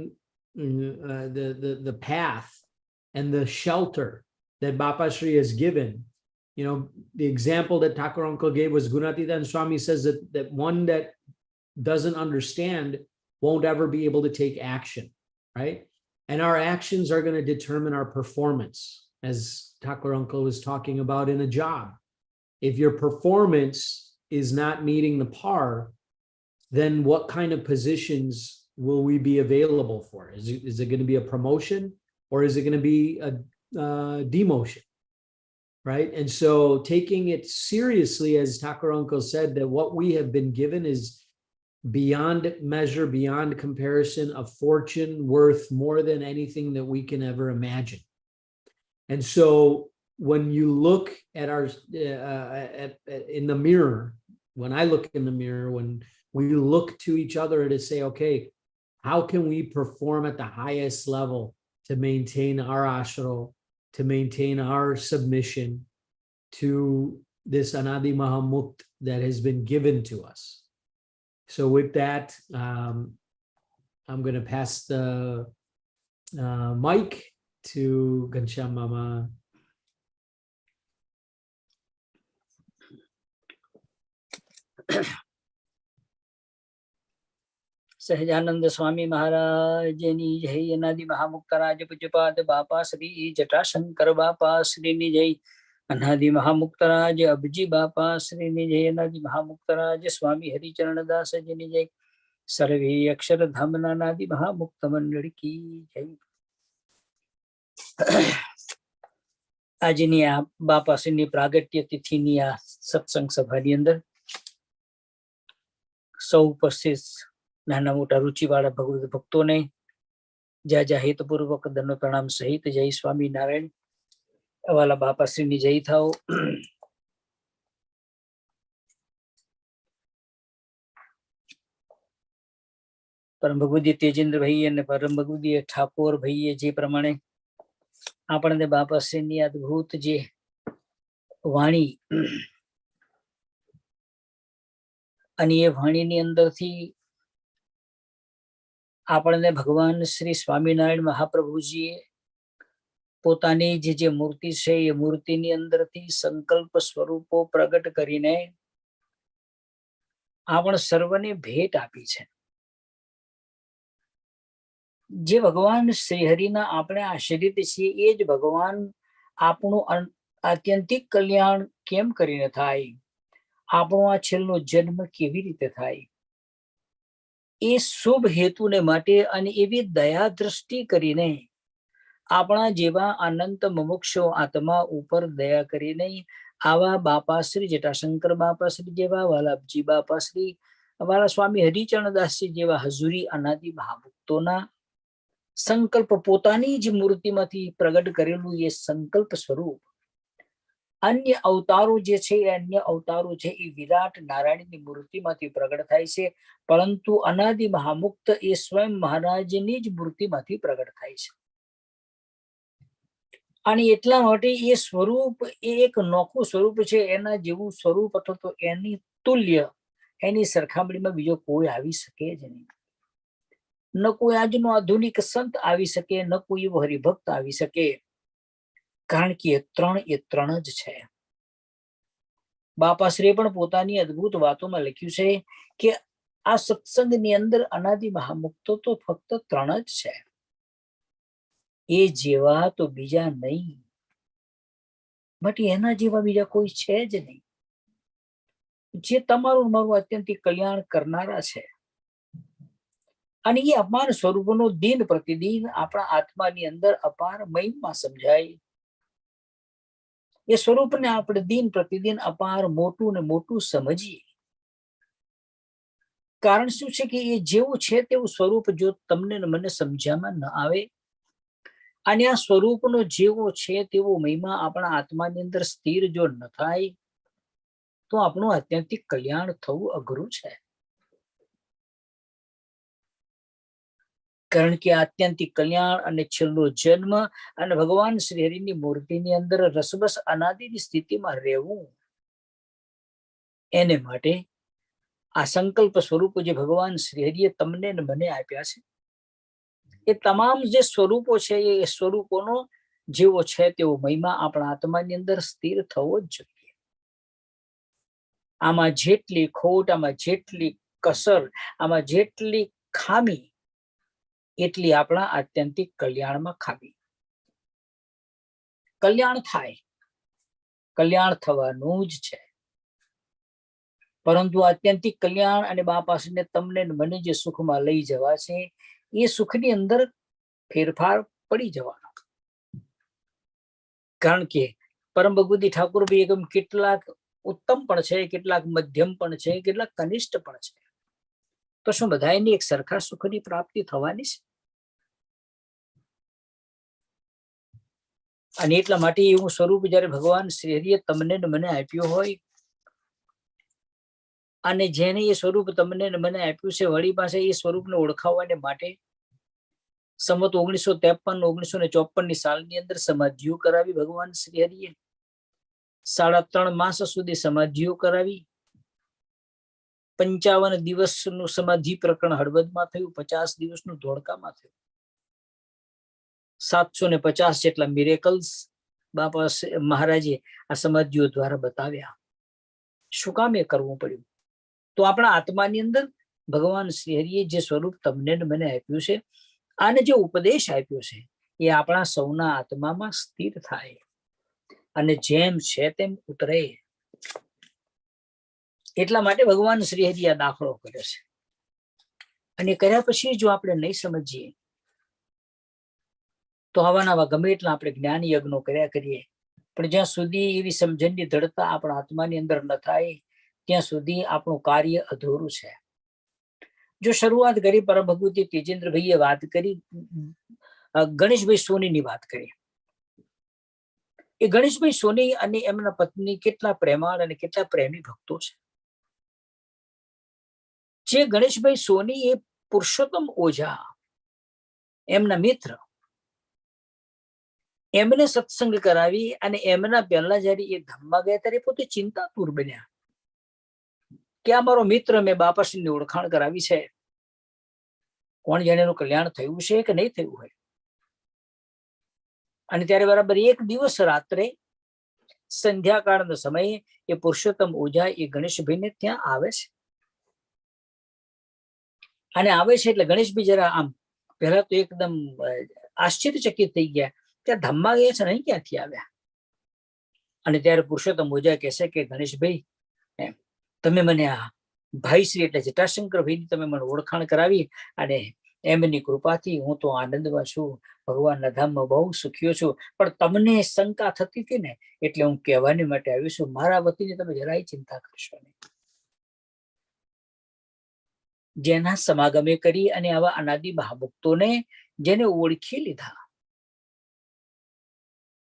the path and the shelter that Bapashri has given, you know, the example that Thakur Uncle gave was Gunatita, and Swami says that one that doesn't understand won't ever be able to take action. Right? And our actions are going to determine our performance, as Thakur Uncle was talking about in a job. If your performance is not meeting the par, then what kind of positions will we be available for? Is it going to be a promotion, or is it going to be a demotion? Right? And so taking it seriously, as Thakur Uncle said, that what we have been given is beyond measure, beyond comparison, a fortune worth more than anything that we can ever imagine. And so when you look at our in the mirror, when I look in the mirror, when we look to each other to say, okay, how can we perform at the highest level to maintain our ashram, to maintain our submission to this Anadi Mahamukt that has been given to us? So with that, I'm going to pass the mic to Ghanshyam Mama. Sahajanand Swami મહારાજની જય. અનાદિ મહામુક્તરાજ પૂજ્યપાદ બાપાશ્રી જટાશંકર બાપાશ્રીની જય. અનાદિ મહામુક્તરાજ અબજી બાપાશ્રીની જય. અનાદિ મહામુક્તરાજ સ્વામી હરિચરણદાસજીની જય. સર્વે અક્ષરધામના અનાદિ મહામુક્ત મંડળ કી જય. આજની આ બાપાશ્રીની પ્રાગટ્ય તિથિની આ સત્સંગ સભાની અંદર સૌ ઉપસ્થિત નાના મોટા રુચિવાળા ભગવત ભક્તોને જાજા હેતપૂર્વક દંડ પ્રણામ સહિત જય સ્વામિનારાયણ. વાલા બાપાશ્રીની જય થાઓ. પરમ ભગવદી તેજેન્દ્રભાઈ અને પરમ ભગવદી ઠાકોર ભાઈએ જે પ્રમાણે આપણને બાપાશ્રીની અદભુત જે વાણી અને એ વાણીની અંદરથી આપણને ભગવાન શ્રી સ્વામિનારાયણ મહાપ્રભુજીએ પોતાની જે મૂર્તિ છે એ મૂર્તિની અંદરથી સંકલ્પ સ્વરૂપો પ્રગટ કરીને આપણ સર્વને ભેટ આપી છે. જે ભગવાન શ્રીહરિના આપણે આશ્રિત છીએ એ જ ભગવાન આપણું આત્યંતિક કલ્યાણ કેમ કરીને થાય, આપણો આ છેલ્લો જન્મ કેવી રીતે થાય, એ શુભ હેતુને માટે અને એવી દયા દ્રષ્ટિ કરીને આપણા જેવા અનંત મુમુક્ષો આત્મા ઉપર દયા કરીને આવા બાપાશ્રી જટાશંકર બાપાશ્રી જેવા, વાલાબજી બાપાશ્રી, વાલા સ્વામી હરિચરણદાસજી જેવા હજુરી અનાદિ મહાભક્તોના સંકલ્પ પોતાની જ મૂર્તિમાંથી પ્રગટ કરેલું એ સંકલ્પ સ્વરૂપ અન્ય અવતારો જે છે એ અન્ય અવતારો છે એ વિરાટ નારાયણની મૂર્તિમાંથી પ્રગટ થાય છે, પરંતુ અનાદિ મહામુક્ત એ સ્વયં મહારાજની જ મૂર્તિમાંથી પ્રગટ થાય છે. અને એટલા માટે એ સ્વરૂપ એ એક નોખું સ્વરૂપ છે. એના જેવું સ્વરૂપ અથવા તો એની તુલ્ય એની સરખામણીમાં બીજો કોઈ આવી શકે જ નહીં. ન કોઈ આજનો આધુનિક સંત આવી શકે, ન કોઈ એવો હરિભક્ત આવી શકે, કારણ કે એ ત્રણ જ છે. બાપાશ્રીએ પણ પોતાની અદ્ભુત વાતોમાં લખ્યું છે કે આ સત્સંગની અંદર અનાદિ મહામુક્તો તો ફક્ત 3 જ છે. એ જેવા તો બીજા નહીં, બટ એના જેવા બીજા કોઈ છે જ નહીં, જે તમારું મારું અત્યંતિક કલ્યાણ કરનારા છે. અને એ અપાર સ્વરૂપનો દિન પ્રતિદિન આપણા આત્માની અંદર અપાર મહિમા સમજાય. એ સ્વરૂપને આપણે દિન પ્રતિદિન અપાર મોટું ને મોટું સમજીએ. કારણ શું છે કે એ જેવું છે તેવું સ્વરૂપ જો તમને ને મને સમજ્યામાં ન આવે, અને આ સ્વરૂપનો જેવો છે તેવો મહિમા આપણા આત્માની અંદર સ્થિર જો ન થાય, તો આપણું આત્યંતિક કલ્યાણ થવું અઘરું છે. કારણ કે આત્યંતિક કલ્યાણ અને છેલ્લો જન્મ અને ભગવાન શ્રી હરિની મૂર્તિની અંદર રસબસ અનાદિની સ્થિતિમાં રહેવું, એને માટે આ સંકલ્પ સ્વરૂપો જે ભગવાન શ્રી હરિએ તમને ને મને આપ્યા છે, એ તમામ જે સ્વરૂપો છે એ સ્વરૂપોનો જેવો છે તેવો મહિમા આપણા આત્માની અંદર સ્થિર થવો જ જોઈએ. આમાં જેટલી ખોટ, આમાં જેટલી કસર, આમાં જેટલી ખામી, એટલી આપણા આત્યંતિક કલ્યાણમાં ખામી. કલ્યાણ થાય, કલ્યાણ થવાનું જ છે, પરંતુ આત્યંતિક કલ્યાણ અને બાપાશ્રીને તમને મને જે સુખમાં લઈ જવા છે, એ સુખની અંદર ફેરફાર પડી જવાનો. કારણ કે પરમ ભગવતી ઠાકોર ભાઈ એકમ કેટલાક ઉત્તમ પણ છે, કેટલાક મધ્યમ પણ છે, કેટલાક કનિષ્ઠ પણ છે. તો શું બધાની એક સરખા સુખની પ્રાપ્તિ થવાની છે? અને એટલા માટે એવું સ્વરૂપ જયારે ભગવાન શ્રી હરિએ તમને ને મને આપ્યું હોય, અને જેને એ સ્વરૂપ તમને ને મને આપ્યું છે, વળી પાસે એ સ્વરૂપને ઓળખાવવાને માટે સંવત 1953-1954 સાલની અંદર સમાધિઓ કરાવી ભગવાન શ્રી હરિએ. 3.5 માસ સુધી સમાધિઓ કરાવી. 55 દિવસનું સમાધિ પ્રકરણ હળવદમાં થયું, 50 દિવસનું ધોળકામાં થયું. 750 જેટલા મિરેકલ્સ બાપા મહારાજે આ સમાધિઓ દ્વારા બતાવ્યા. શું કામ એ કરવું પડ્યું? તો આપણા આત્માની અંદર ભગવાન શ્રી હરિએ જે સ્વરૂપ તમને મને આપ્યું છે, આને જે ઉપદેશ આપ્યો છે, એ આપણા સૌના આત્મામાં સ્થિર થાય અને જેમ છે તેમ ઉતરે. એટલા માટે ભગવાન શ્રી હરિએ આ દાખલો કર્યો છે. અને કર્યા પછી જો આપણે નહીં સમજીએ, તો આવા ગમે એટલા આપણે જ્ઞાન યજ્ઞો કર્યા કરીએ, પણ જ્યાં સુધી એવી સમજણની દ્રઢતા આપણા આત્માની અંદર ન થાય, ત્યાં સુધી આપણું કાર્ય અધૂરું છે. જો શરૂઆત કરી પરમ ભગવતી તેજેન્દ્રભાઈએ વાત કરી, ગણેશભાઈ સોનીની વાત કરી. એ ગણેશભાઈ સોની અને એમના પત્ની કેટલા પ્રેમાળ અને કેટલા પ્રેમી ભક્તો છે. જે ગણેશભાઈ સોની એ પુરુષોત્તમ ઓઝા એમના મિત્ર, એમને સત્સંગ કરાવી અને એમના પહેલા જયારે એ ધામમાં ગયા ત્યારે પોતે ચિંતાતુર બન્યા કે આ મારો મિત્ર, મેં બાપાશ્રીની ઓળખાણ કરાવી છે, કોણ જાણે એનું કલ્યાણ થયું છે કે નહીં થયું હોય. અને ત્યારે બરાબર એક દિવસ રાત્રે સંધ્યાકાળનો સમયે એ પુરુષોત્તમ ઓઝા એ ગણેશભાઈને ત્યાં આવે છે. અને આવે છે એટલે ગણેશભાઈ જરા આમ પહેલા તો એકદમ આશ્ચર્યચકિત થઈ ગયા, ત્યાં ધામમાં ગયા છે, નહીં ક્યાંથી આવ્યા? અને ત્યારે પુરુષોત્તમ ઓઝા કહેશે કે ગણેશભાઈ, તમે મને આ ભાઈશ્રી એટલે જટાશંકર ભાઈની તમે મને ઓળખાણ કરાવી, અને એમની કૃપાથી હું તો આનંદમાં છું, ભગવાનના ધામમાં બહુ સુખ્યો છું, પણ તમને શંકા થતી હતી ને, એટલે હું કહેવાને માટે આવ્યો છું, મારા વતીને તમે જરાય ચિંતા કરશો નહીં. જેના સમાગમે કરી અને આવા અનાદિ મહાભક્તોને જેને ઓળખી લીધા,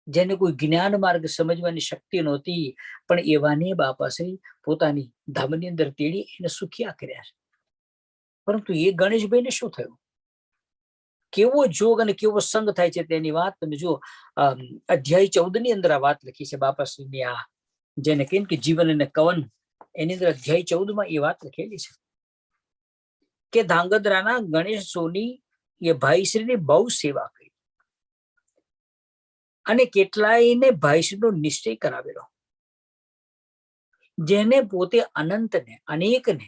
જેને કોઈ જ્ઞાન માર્ગ સમજવાની શક્તિ નહોતી, પણ એવાને બાપાશ્રી પોતાની ધામની અંદર તેડી એને સુખિયા કર્યા છે. પરંતુ એ ગણેશભાઈને શું થયું? કેવો જોગ અને કેવો સંગ થાય છે તેની વાત તમે જો અધ્યાય 14 ની અંદર આ વાત લખી છે બાપાશ્રીની, આ જેને કેમ કે જીવન અને કવન, એની અંદર અધ્યાય 14 માં એ વાત લખેલી છે કે ધાંગધ્રાના ગણેશ સોની એ ભાઈશ્રીની બહુ સેવા કરી અને કેટલાયને ભાઈશ્રીનો નિશ્ચય કરાવેલો, જેને પોતે અનંતને અનેકને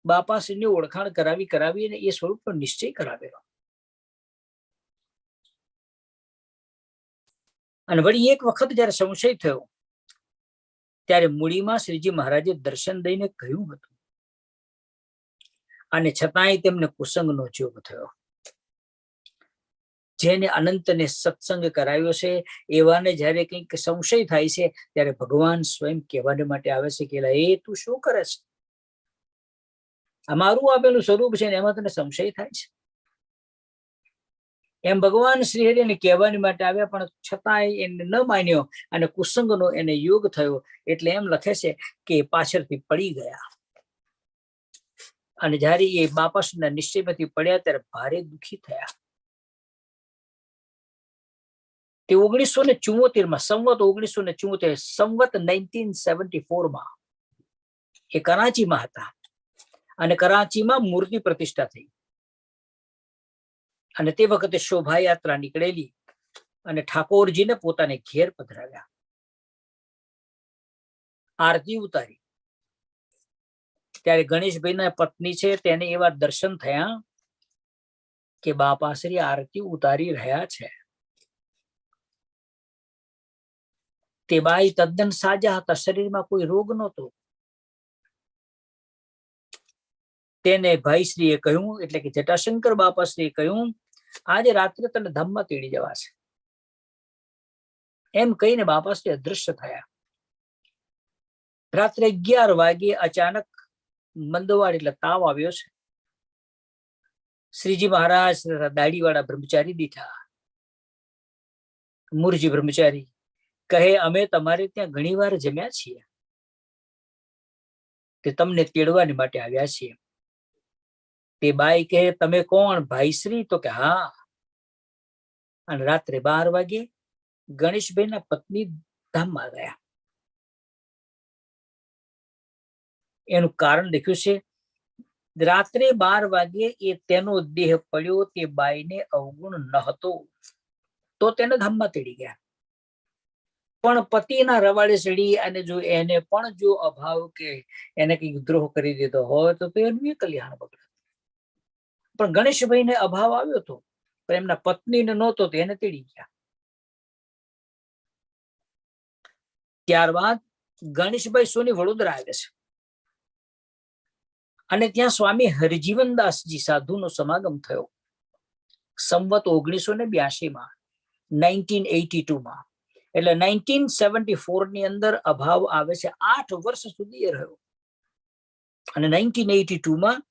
બાપાશ્રીની ઓળખાણ કરાવી અને એ સ્વરૂપનો નિશ્ચય કરાવેલો. અને વળી એક વખત જયારે સંશય થયો ત્યારે મૂડીમાં શ્રીજી મહારાજે દર્શન દઈને કહ્યું હતું, અને છતાંય તેમને કુસંગનો જોગ થયો. જેને અનંતને સત્સંગ કરાવ્યો છે એવાને જયારે કંઈક સંશય થાય છે ત્યારે ભગવાન સ્વયં કહેવાને માટે આવે છે કે એ તું શું કરે છે? અમારું આપેલું સ્વરૂપ છે ને એમાં તને સંશય થાય છે. એમ ભગવાન શ્રી હરિને કહેવાની માટે આવ્યા, પણ છતાંય એને ન માન્યો અને કુસંગનો એને યોગ થયો. એટલે એમ લખે છે કે પાછળથી પડી ગયા, અને જયારે એ બાપાશ્રીના નિશ્ચયમાંથી પડ્યા ત્યારે ભારે દુઃખી થયા. તે 1974 માં સંવત 1974 સંવત 1974 માં એ કરાચીમાં હતા, અને કરાચીમાં મૂર્તિ પ્રતિષ્ઠા થઈ. અને તે વખતે શોભાયાત્રા નીકળેલી અને ઠાકોરજીને પોતાને ઘેર પધરાવ્યા, આરતી ઉતારી. ત્યારે ગણેશભાઈના પત્ની છે તેને એવા દર્શન થયા કે બાપાશ્રી આરતી ઉતારી રહ્યા છે. તે બાઈ તદ્દન સાજા હતા, શરીરમાં કોઈ રોગ નહોતો. તેને ભાઈશ્રીએ કહ્યું, એટલે કે જટાશંકર બાપાશ્રીએ કહ્યું, આજે રાત્રે તને ધામમાં તેડી જવા છે. એમ કહીને બાપાશ્રી અદૃશ્ય થયા. રાત્રે 11 વાગે અચાનક મંદવાડ એટલે તાવ આવ્યો છે. શ્રીજી મહારાજ દાઢીવાળા બ્રહ્મચારી દીઠા, મુરજી બ્રહ્મચારી કહે, અમે તમારે ત્યાં ઘણી વાર જમ્યા છીએ, તે તમને તેડવાની માટે આવ્યા છીએ. તે બાઈ કહે, તમે કોણ? ભાઈશ્રી? તો કે હા. અને રાત્રે 12 વાગે ગણેશભાઈના પત્ની ધામમાં ગયા. એનું કારણ લખ્યું છે, રાત્રે 12 વાગે એ તેનો દેહ પડ્યો, તે બાઈને અવગુણ ન હતો, તો તેને ધામમાં તેડી ગયા. પણ પતિના રવાડે ચડી અને જો એને પણ જો અભાવ કે એને કઈ દ્રોહ કરી દીધો હોય તો એનું એ કલ્યાણ બગડે. પણ ગણેશભાઈને અભાવ આવ્યો હતો, પણ એમના પત્નીને નહોતો, તો એને તેડી ગયા. ત્યારબાદ ગણેશભાઈ સોની વડોદરા આવે છે, અને ત્યાં સ્વામી હરિજીવનદાસજી સાધુનો સમાગમ થયો સંવત 1982 માં, 1982 માં. એટલે 1974 ની અંદર અભાવ આવે છે. 8 વર્ષ સુધી એ રહ્યો, અને 1982 માં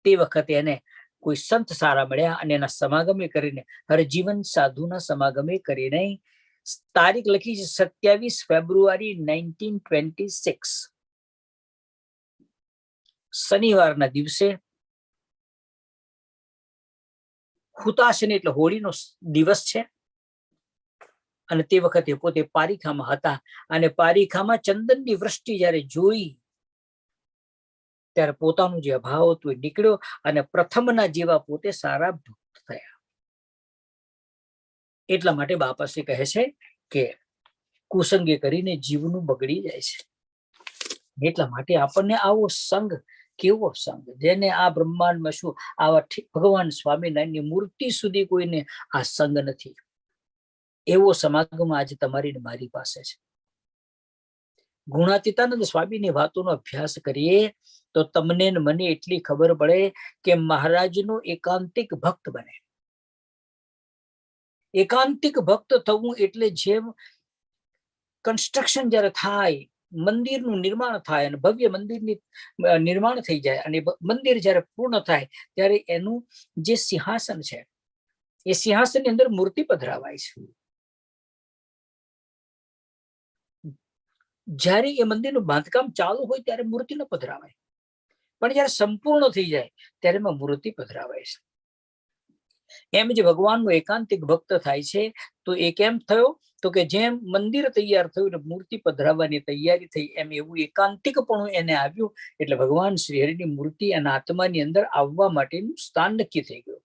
તે વખતે એને કોઈ સંત સારા મળ્યા અને એના સમાગમે કરીને, હરજીવન સાધુના સમાગમે કરીને તારીખ લખી છે 27 ફેબ્રુઆરી 1926, શનિવારના દિવસે હુતાશની એટલે હોળીનો દિવસ છે. અને તે વખતે પોતે પારીખામાં હતા, અને પારીખામાં ચંદનની વૃષ્ટિ જયારે જોઈ ત્યારે પોતાનું જે અભાવ હતો એ નીકળ્યો, અને પ્રથમના જેવા પોતે સારા ભક્ત થયા. એટલા માટે બાપાશ્રી કહે છે કે કુસંગે કરીને જીવનું બગડી જાય છે. એટલા માટે આપણને આવો સંગ, કેવો સંગ, જેને આ બ્રહ્માંડમાં શું આવા ભગવાન સ્વામિનારાયણની મૂર્તિ સુધી કોઈને આ સંગ નથી, એવો સમાગમ આજે તમારી ને મારી પાસે છે. ગુણાતીતાનંદ સ્વામીની વાતોનો અભ્યાસ કરીએ તો તમને ને મને એટલી ખબર પડે કે મહારાજનો એકાંતિક ભક્ત બને. એકાંતિક ભક્ત થવું એટલે જેમ કન્સ્ટ્રક્શન જયારે થાય, મંદિરનું નિર્માણ થાય અને ભવ્ય મંદિરની નિર્માણ થઈ જાય, અને મંદિર જયારે પૂર્ણ થાય ત્યારે એનું જે સિંહાસન છે એ સિંહાસનની અંદર મૂર્તિ પધરાવાય છે. જ્યારે એ મંદિરનું બાંધકામ ચાલુ હોય ત્યારે મૂર્તિ ન પધરાવાય, પણ જ્યારે સંપૂર્ણ થઈ જાય ત્યારે એમાં મૂર્તિ પધરાવાય છે. એમ જે ભગવાનનો એકાંતિક ભક્ત થાય છે તો એ કેમ થયો? તો કે જેમ મંદિર તૈયાર થયું ને મૂર્તિ પધરાવવાની તૈયારી થઈ, એમ એવું એકાંતિકપણું એને આવ્યું, એટલે ભગવાન શ્રી હરિની મૂર્તિ અને આત્માની અંદર આવવા માટેનું સ્થાન નક્કી થઈ ગયું.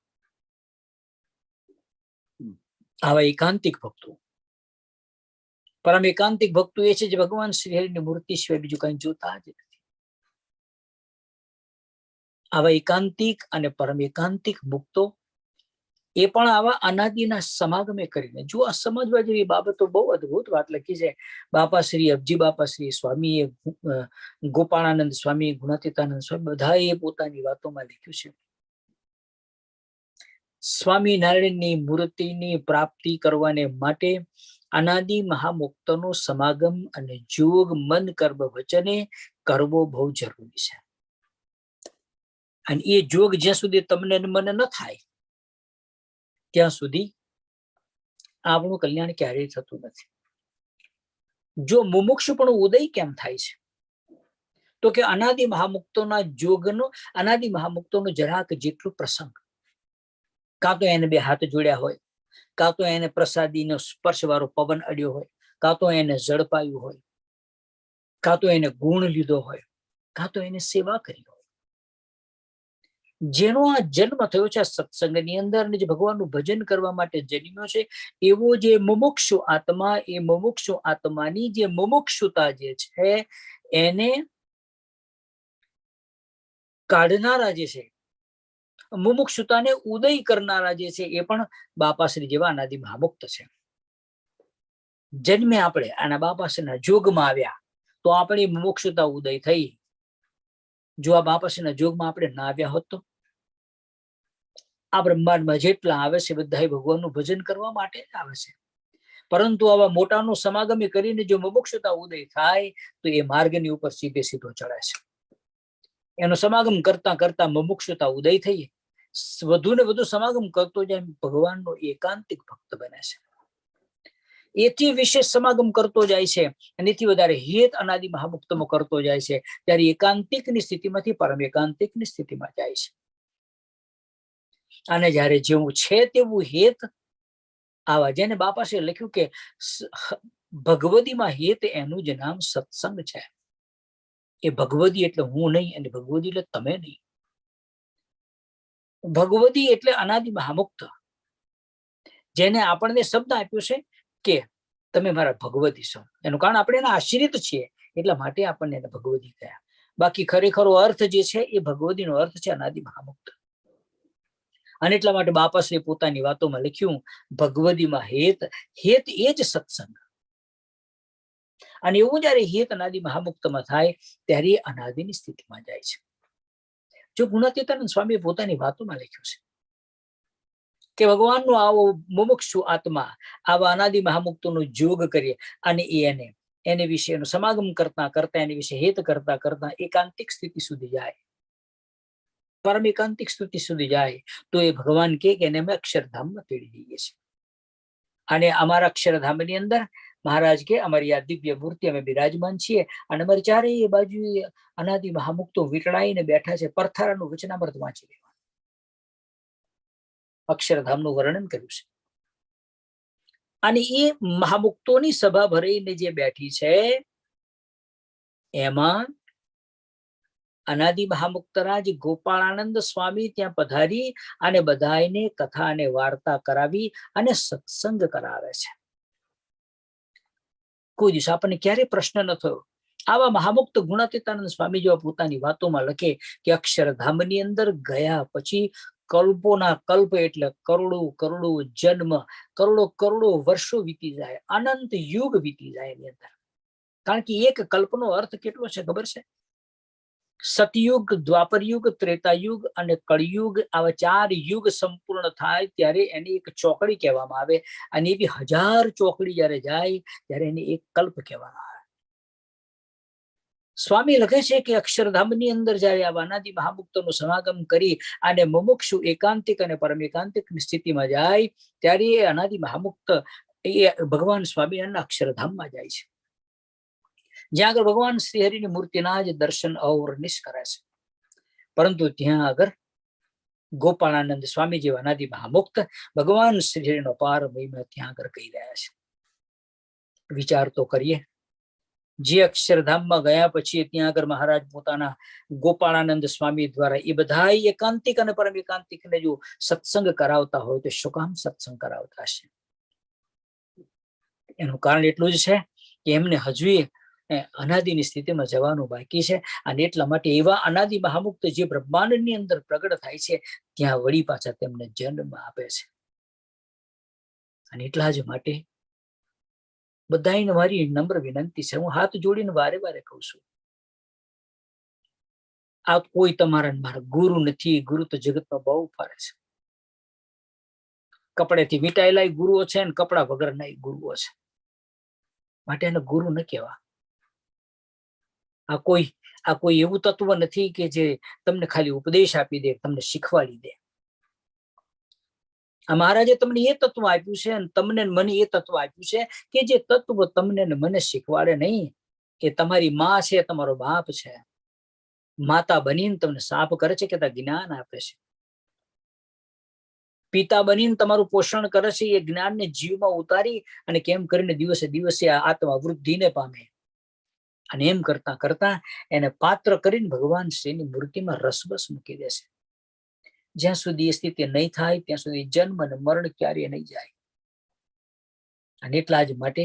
આવા એકાંતિક ભક્તો, પરમ એકાંતિક ભક્તો એ છે જે ભગવાન શ્રી હરિની મૂર્તિ સિવાય બીજું કઈ જોતા જ નથી. આવા એકાંતિક અને પરમ એકાંતિક ભક્તો એ પણ આવા અનાદિના સમાગમે કરીને, જો આ સમજવા જેવી બાબતો, બહુ અદભુત વાત લખી છે બાપાશ્રી, અબજી બાપાશ્રી, સ્વામીએ, ગોપાળાનંદ સ્વામી, ગુણાતીતાનંદ સ્વામી, બધાએ પોતાની વાતોમાં લખ્યું છે. સ્વામિનારાયણની મૂર્તિની પ્રાપ્તિ કરવાને માટે અનાદિ મહામુક્તનો સમાગમ અને જોગ મન કર્મ વચને કરવો બહુ જરૂરી છે. અને એ જોગ જ્યાં સુધી તમને મને ન થાય ત્યાં સુધી આપણું કલ્યાણ ક્યારેય થતું નથી. જો મુમુક્ષુ પણ ઉદય કેમ થાય છે? તો કે અનાદિ મહામુક્તોના જોગનો, અનાદિ મહામુક્તોનો જરાક જેટલું પ્રસંગ, કાં તો એને બે હાથ જોડ્યા હોય, કાં તો એને પ્રસાદીનો સ્પર્શ વાળો પવન અડ્યો હોય, કાં તો એને ઝડપાયું હોય, કાં તો એને ગુણ લીધો હોય, કાં તો એને સેવા કરી હોય. જેનો આ જન્મ થયો છે આ સત્સંગની અંદર, જે ભગવાનનું ભજન કરવા માટે જન્મ્યો છે, એવો જે મુમુક્ષુ આત્મા, એ મુમુક્ષુ આત્માની જે મુમુક્ષુતા જે છે એને કાઢનારા જે છે, મુમુક્ષુતાને ઉદય કરનારા જે છે, એ પણ બાપાશ્રી જેવા અનાદિ મહામુક્ત છે. જન્મે આપણે આના બાપાશ્રીના જોગમાં આવ્યા તો આપણી મુમુક્ષુતા ઉદય થઈ. જો આ બાપાશ્રીના જોગમાં આપણે ના આવ્યા હોત તો આ બ્રહ્માંડમાં જેટલા આવે છે બધા ભગવાનનું ભજન કરવા માટે જ આવે છે. પરંતુ આવા મોટાનો સમાગમ કરીને જો મુમુક્ષુતા ઉદય થાય તો એ માર્ગની ઉપર સીધે સીધો ચડે છે. એનો સમાગમ કરતા કરતા મુમુક્ષુતા ઉદય થઈ, વધુ ને વધુ સમાગમ કરતો જાય, ભગવાનનો એકાંતિક ભક્ત બને છે. એથી વિશેષ સમાગમ કરતો જાય છે અને એથી વધારે હેત અનાદિ મહામુક્તમાં કરતો જાય છે, ત્યારે એકાંતિકની સ્થિતિમાંથી પરમ એકાંતિકની સ્થિતિમાં જાય છે. અને જ્યારે જેવું છે તેવું હેત આવા, જેને બાપાશ્રીએ લખ્યું કે ભગવદીમાં હેત એનું જ નામ સત્સંગ છે. એ ભગવદી એટલે હું નહીં, અને ભગવદી એટલે તમે નહીં. ભગવદી એટલે અનાદિ મહામુક્ત, જેને આપણને શબ્દ આપ્યો છે કે તમે મારા ભગવદી છો. એનું કારણ આપણે એના આશ્રિત છીએ, એટલા માટે આપણને એને ભગવદી કહ્યા. બાકી ખરેખરો અર્થ જે છે એ ભગવદીનો અર્થ છે અનાદિ મહામુક્ત. અને એટલા માટે બાપાશ્રીએ પોતાની વાતોમાં લખ્યું, ભગવદીમાં હેત, હેત એ જ સત્સંગ. અને એવું જયારે હેત અનાદિ મહામુક્તમાં થાય ત્યારે અનાદિની સ્થિતિમાં જાય છે. જો ગુણાતીતાનંદ સ્વામીએ પોતાની વાતોમાં લખ્યું છે કે ભગવાનનો આવો મુમુક્ષુ આત્મા આવા અનાદિ મહામુક્તોનો જોગ કરીએ અને એને વિશેનો સમાગમ કરતા કરતા, એની વિશે હેત કરતા કરતા એકાંતિક સ્થિતિ સુધી જાય, પરમ એકાંતિક સ્થિતિ સુધી જાય તો એ ભગવાન કે એને અમે અક્ષરધામમાં તેડી જઈએ છીએ. અને અમારા અક્ષરધામની અંદર મહારાજ કે અમારી આ દિવ્ય મૂર્તિ, અમે બિરાજમાન છીએ અને અમારી ચારેય બાજુ અનાદિ મહામુક્તો વીંટળાઈને બેઠા છે. પરથારાનું વચનામૃત વાંચી લેવાનું, અક્ષરધામનું વર્ણન કર્યું છે. અને એ મહામુક્તોની સભા ભરીને જે બેઠી છે એમાં અનાદિ મહામુક્તરાજ ગોપાળાનંદ સ્વામી ત્યાં પધારી અને બધાને કથા અને વાર્તા કરાવી અને સત્સંગ કરાવે છે. કોઈ દિવસ આપણને ક્યારે પ્રશ્ન ન થયો. આવા મહામુક્ત ગુણાતીતાનંદ સ્વામી જેવા પોતાની વાતોમાં લખે કે અક્ષરધામની અંદર ગયા પછી કલ્પોના કલ્પ, એટલે કરોડો કરોડો જન્મ, કરોડો કરોડો વર્ષો વીતી જાય, અનંત યુગ વીતી જાય એની અંદર. કારણ કે એક કલ્પનો અર્થ કેટલો છે ખબર છે? સતયુગ, દ્વાપર યુગ, ત્રેતાયુગ અને કળિયુગ, આવા 4 યુગ સંપૂર્ણ થાય ત્યારે એની એક ચોકડી કહેવામાં આવે. અને એવી 1000 ચોકડી જયારે જાય ત્યારે એને એક કલ્પ કહેવામાં આવે. સ્વામી લખે છે કે અક્ષરધામની અંદર જયારે આવા અનાદિ મહામુક્તોનું સમાગમ કરી અને મુમુક્ષુ એકાંતિક અને પરમ એકાંતિક સ્થિતિમાં જાય ત્યારે એ અનાદિ મહામુક્ત એ ભગવાન સ્વામિનારાયણના અક્ષરધામમાં જાય છે. જ્યાં આગળ ભગવાન શ્રી હરિની મૂર્તિના જ દર્શન અવર્ણિશ કરે છે. પરંતુ ત્યાં આગળ ગોપાળાનંદ સ્વામી જેવા અનાદિ મહામુક્ત ભગવાન શ્રી હરિનો પાર મહિમા ત્યાં આગળ કહી રહ્યા છે. વિચાર તો કરીએ, જે અક્ષરધામમાં ગયા પછી ત્યાં આગળ મહારાજ પોતાના ગોપાળાનંદ સ્વામી દ્વારા એ બધા એકાંતિક અને પરમ એકાંતિકને જો સત્સંગ કરાવતા હોય તો શું કામ સત્સંગ કરાવતા હશે? એનું કારણ એટલું જ છે કે એમને હજુ અનાદિની સ્થિતિમાં જવાનું બાકી છે. અને એટલા માટે એવા અનાદિ મહામુક્ત જે બ્રહ્માંડની અંદર પ્રગટ થાય છે ત્યાં વળી પાછા તેમને જન્મ આપે છે. અને એટલા જ માટે બધાને મારી નમ્ર વિનંતી છે, હું હાથ જોડીને વારે વારે કહું છું, આ કોઈ તમારા મારા ગુરુ નથી. ગુરુ તો જગતમાં બહુ ફરે છે. કપડેથી વીંટાયેલા ગુરુઓ છે ને કપડા વગરના ગુરુઓ છે. માટે એને ગુરુ ન કહેવા. આ કોઈ એવું તત્વ નથી કે જે તમને ખાલી ઉપદેશ આપી દે, તમને શીખવાડી દે. આ મહારાજે તમને એ તત્વ આપ્યું છે અને તમને મને એ તત્વ આપ્યું છે કે જે તત્વ તમને ને મને શીખવાડે નહીં, એ તમારી માં છે, તમારો બાપ છે. માતા બનીને તમને સાપ કરે છે કે જ્ઞાન આપે છે. પિતા બનીને તમારું પોષણ કરે છે, એ જ્ઞાનને જીવમાં ઉતારી અને કેમ કરીને દિવસે દિવસે આત્મા વૃદ્ધિને પામે. અને એમ કરતા કરતા એને પાત્ર કરીને ભગવાન શ્રીની મૂર્તિમાં રસબસ મૂકી દેશે. જ્યાં સુધી એ સ્થિતિ નહીં થાય ત્યાં સુધી જન્મ અને મરણ ક્યારેય નહીં જાય. અને એટલા જ માટે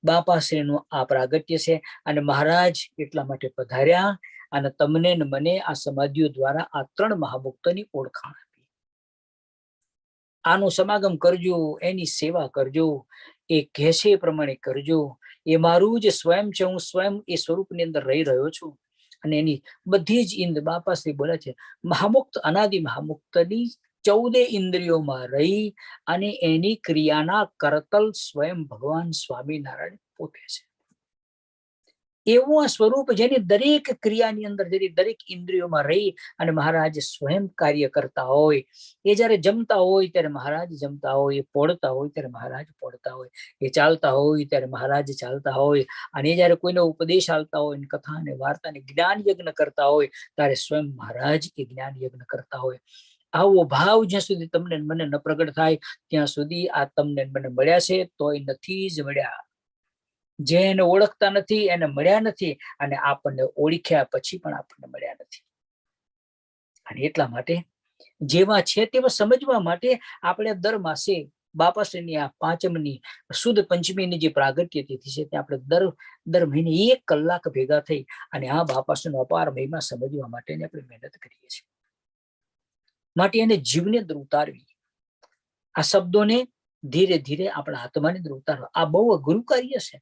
બાપાશ્રીનું આ પ્રાગટ્ય છે. અને મહારાજ એટલા માટે પધાર્યા અને તમને ને મને આ સમાધિઓ દ્વારા આ 3 મહામુક્તની ઓળખાણ આપી. આનું સમાગમ કરજો, એની સેવા કરજો, એ કહે છે એ પ્રમાણે કરજો. એ મારું જ સ્વયં છે, હું સ્વયં એ સ્વરૂપની અંદર રહી રહ્યો છું. અને એની બધી જ બાપાશ્રી બોલે છે, મહામુક્ત અનાદિ મહામુક્તની 14 ઇન્દ્રિયોમાં રહી અને એની ક્રિયાના કરતલ સ્વયં ભગવાન સ્વામિનારાયણ પોતે છે. એવું આ સ્વરૂપ જેની દરેક ક્રિયાની અંદર દરેક ઇન્દ્રિયોમાં રહી અને મહારાજ સ્વયં કાર્ય કરતા હોય. એ જયારે જમતા હોય ત્યારે મહારાજ જમતા હોય, એ પોડતા હોય ત્યારે મહારાજ પોડતા હોય, એ ચાલતા હોય ત્યારે મહારાજ ચાલતા હોય. અને એ જયારે કોઈને ઉપદેશ આલતા હોય, કથા અને વાર્તા ને જ્ઞાન યજ્ઞ કરતા હોય ત્યારે સ્વયં મહારાજ એ જ્ઞાન યજ્ઞ કરતા હોય. આવો ભાવ જ્યાં સુધી તમને મને ન પ્રગટ થાય ત્યાં સુધી આ તમને મને મળ્યા છે તોય નથી જ મળ્યા. જેને ઓળખતા નથી એને મળ્યા નથી, અને આપણને ઓળખ્યા પછી પણ આપણને મળ્યા નથી. અને એટલા માટે જેવા છે તેવા સમજવા માટે આપણે દર માસે બાપાશ્રીની આ 5મની સુદ પંચમીની જે પ્રાગટ્ય તિથિ છે તે આપણે દર મહિને 1 કલાક ભેગા થઈ અને આ બાપાશ્રીનો અપાર મહિમા સમજવા માટેની આપણે મહેનત કરીએ છીએ. માટે એને જીવની અંદર ઉતારવી, આ શબ્દોને ધીરે ધીરે આપણા આત્માની અંદર ઉતારવા, આ બહુ અઘરું કાર્ય છે.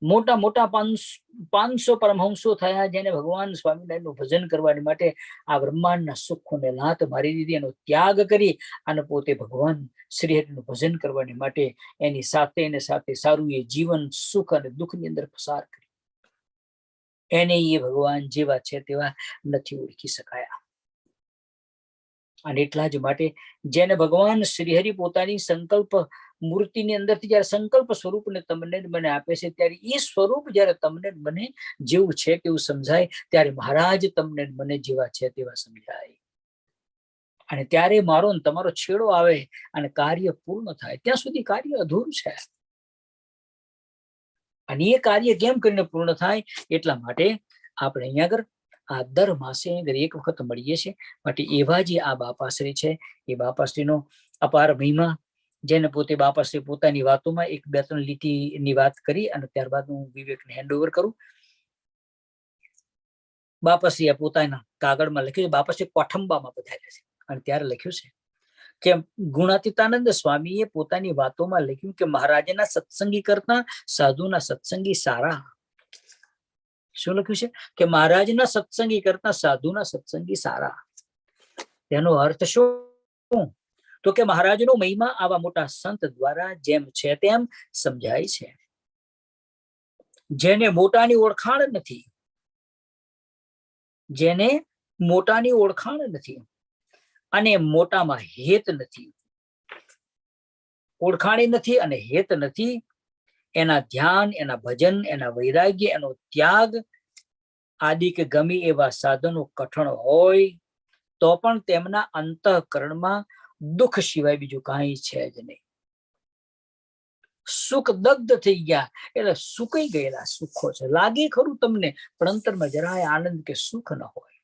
મોટા મોટા 500 પરમહંસો થયા જેને ભગવાન સ્વામિનારાયણનું ભજન કરવાની માટે આ બ્રહ્માંડના સુખોને લાત મારી દીધી, એનો ત્યાગ કરી અને પોતે ભગવાન શ્રી હરિનું ભજન કરવાની માટે એની સાથે સારું એ જીવન સુખ અને દુઃખની અંદર પસાર કરી. એને એ ભગવાન જેવા છે તેવા નથી ઓળખી શકાયા. અને એટલા જ માટે જેને ભગવાન શ્રી હરિ પોતાની સંકલ્પ મૂર્તિની અંદરથી જયારે સંકલ્પ સ્વરૂપને તમને મને આપે છે ત્યારે એ સ્વરૂપ જયારે તમને મને જેવું છે તેવું સમજાય ત્યારે મહારાજ તમને મને જેવા છે તેવા સમજાય. અને ત્યારે મારો ને તમારો છેડો આવે અને કાર્ય પૂર્ણ થાય. ત્યાં સુધી કાર્ય અધૂરું છે. અને એ કાર્ય કેમ કરીને પૂર્ણ થાય એટલા માટે આપણે અહીંયા આગળ આ દર માસે એક વખત મળીએ છીએ. માટે એવા જે આ બાપાશ્રી છે એ બાપાશ્રીનો અપાર મહિમા, જેને પોતે બાપાશ્રી પોતાની વાતોમાં 1-2-3 લીટીની વાત કરી અને ત્યારબાદ હું વિવેકને હેન્ડઓવર કરું. બાપાશ્રીએ પોતાના કાગળમાં લખ્યું છે, બાપાશ્રી કોઠંબામાં પધાર્યા છે અને ત્યારે લખ્યું છે કે ગુણાતીતાનંદ સ્વામીએ પોતાની વાતોમાં લખ્યું કે મહારાજના સત્સંગી કરતા સાધુના સત્સંગી સારા. શું લખ્યું છે કે મહારાજના સત્સંગી કરતા સાધુના સત્સંગી સારા. તેનો અર્થ શું? તો કે મહારાજનો મહિમા આવા મોટા સંત દ્વારા જેમ છે તેમ સમજાય છે. જેને મોટાની ઓળખાણ નથી, જેને મોટાની ઓળખાણ નથી અને મોટામાં હેત નથી, ઓળખાણી નથી અને હેત નથી, એના ધ્યાન, એના ભજન, એના વૈરાગ્ય, એનો ત્યાગ આદિ કે ગમે એવા સાધનો કઠણ હોય તો પણ તેમના અંતઃકરણમાં દુઃખ સિવાય બીજું કાંઈ છે જ નહીં. સુખ દગ્ધ થઈ ગયા એટલે સુકાઈ ગયેલા સુખો છે. લાગે ખરું તમને, પણ અંતરમાં જરાય આનંદ કે સુખ ન હોય.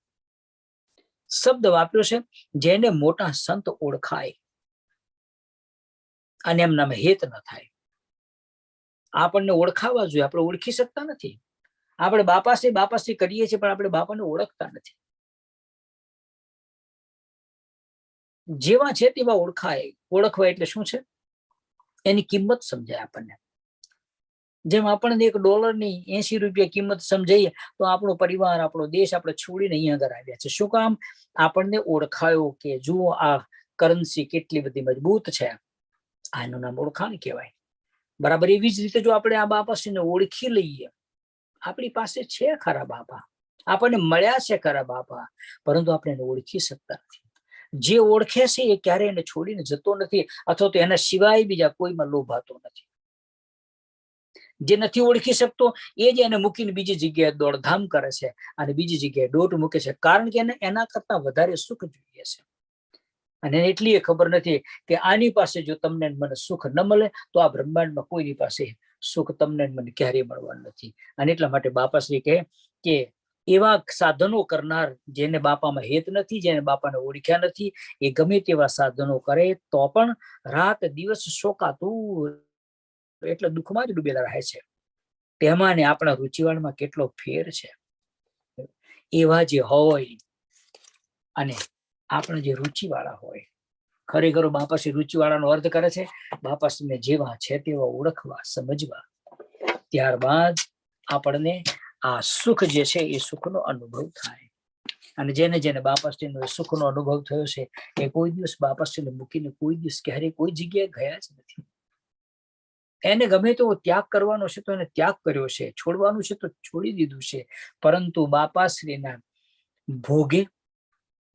શબ્દ વાપર્યો છે, જેને મોટા સંત ઓળખાય અને એમનામાં હેત ન થાય. આપણને ઓળખાવા જોઈએ, આપણે ઓળખી શકતા નથી. આપણે બાપાશ્રી બાપાશ્રી કરીએ છીએ, પણ આપણે બાપાને ઓળખતા નથી. જેવા છે તેવા ઓળખાય. ઓળખવા એટલે શું છે? એની કિંમત સમજાય આપણને. જેમ આપણને $1ની 80 રૂપિયા કિંમત સમજાઈએ તો આપણો પરિવાર, આપણો દેશ આપણે છોડીને અહીંયા આગળ આવ્યા છે. શું કામ? આપણને ઓળખાયો કે જુઓ આ કરન્સી કેટલી બધી મજબૂત છે. આનું નામ ઓળખાણ કહેવાય. બરાબર એવી જ રીતે જો આપણે આ બાપાશ્રીને ઓળખી લઈએ, આપણી પાસે છે ખરા બાપા, આપણને મળ્યા છે ખરા બાપા, પરંતુ આપણે એને ઓળખી શકતા નથી. જે ઓળખે છે એ ક્યારેય એને છોડીને જતો નથી, અથવા તો એના સિવાય બીજા કોઈમાં લોભાતો નથી. જે નથી ઓળખી શકતો એ જ એને મૂકીને બીજી જગ્યાએ દોડધામ કરે છે અને બીજી જગ્યાએ દોટ મૂકે છે, કારણ કે એને એના કરતા વધારે સુખ જોઈએ છે. અને એને એટલી એ ખબર નથી કે આની પાસે જો તમને મને સુખ ન મળે તો આ બ્રહ્માંડમાં કોઈની પાસે સુખ તમને મને ક્યારેય મળવાનું નથી. અને એટલા માટે બાપાશ્રી કહે કે એવા સાધનો કરનાર, જેને બાપામાં હેત નથી, જેને બાપાને ઓળખ્યા નથી, એ ગમે તેવા સાધનો કરે તો પણ રાત દિવસ શોકાતું એટલે દુઃખમાં જ ડૂબેલા રહે છે. તેમાં ને આપણા રુચિવાળમાં કેટલો ફેર છે. એવા જે હોય અને આપણે જે રુચિવાળા હોય, ખરેખર બાપાશ્રી રુચિવાળાનો અર્થ કરે છે બાપાશ્રીને જેવા છે તેવા ઓળખવા, સમજવા. ત્યારબાદ આપણને આ સુખ જે છે એ સુખનો અનુભવ થાય. અને જેને જેને બાપાશ્રીનો સુખનો અનુભવ થયો છે એ કોઈ દિવસ બાપાશ્રીને મૂકીને કોઈ દિવસ ક્યારેય કોઈ જગ્યાએ ગયા જ નથી. એને ગમે તો ત્યાગ કરવાનો છે તો એને ત્યાગ કર્યો છે, છોડવાનું છે તો છોડી દીધું છે, પરંતુ બાપાશ્રીના ભોગે,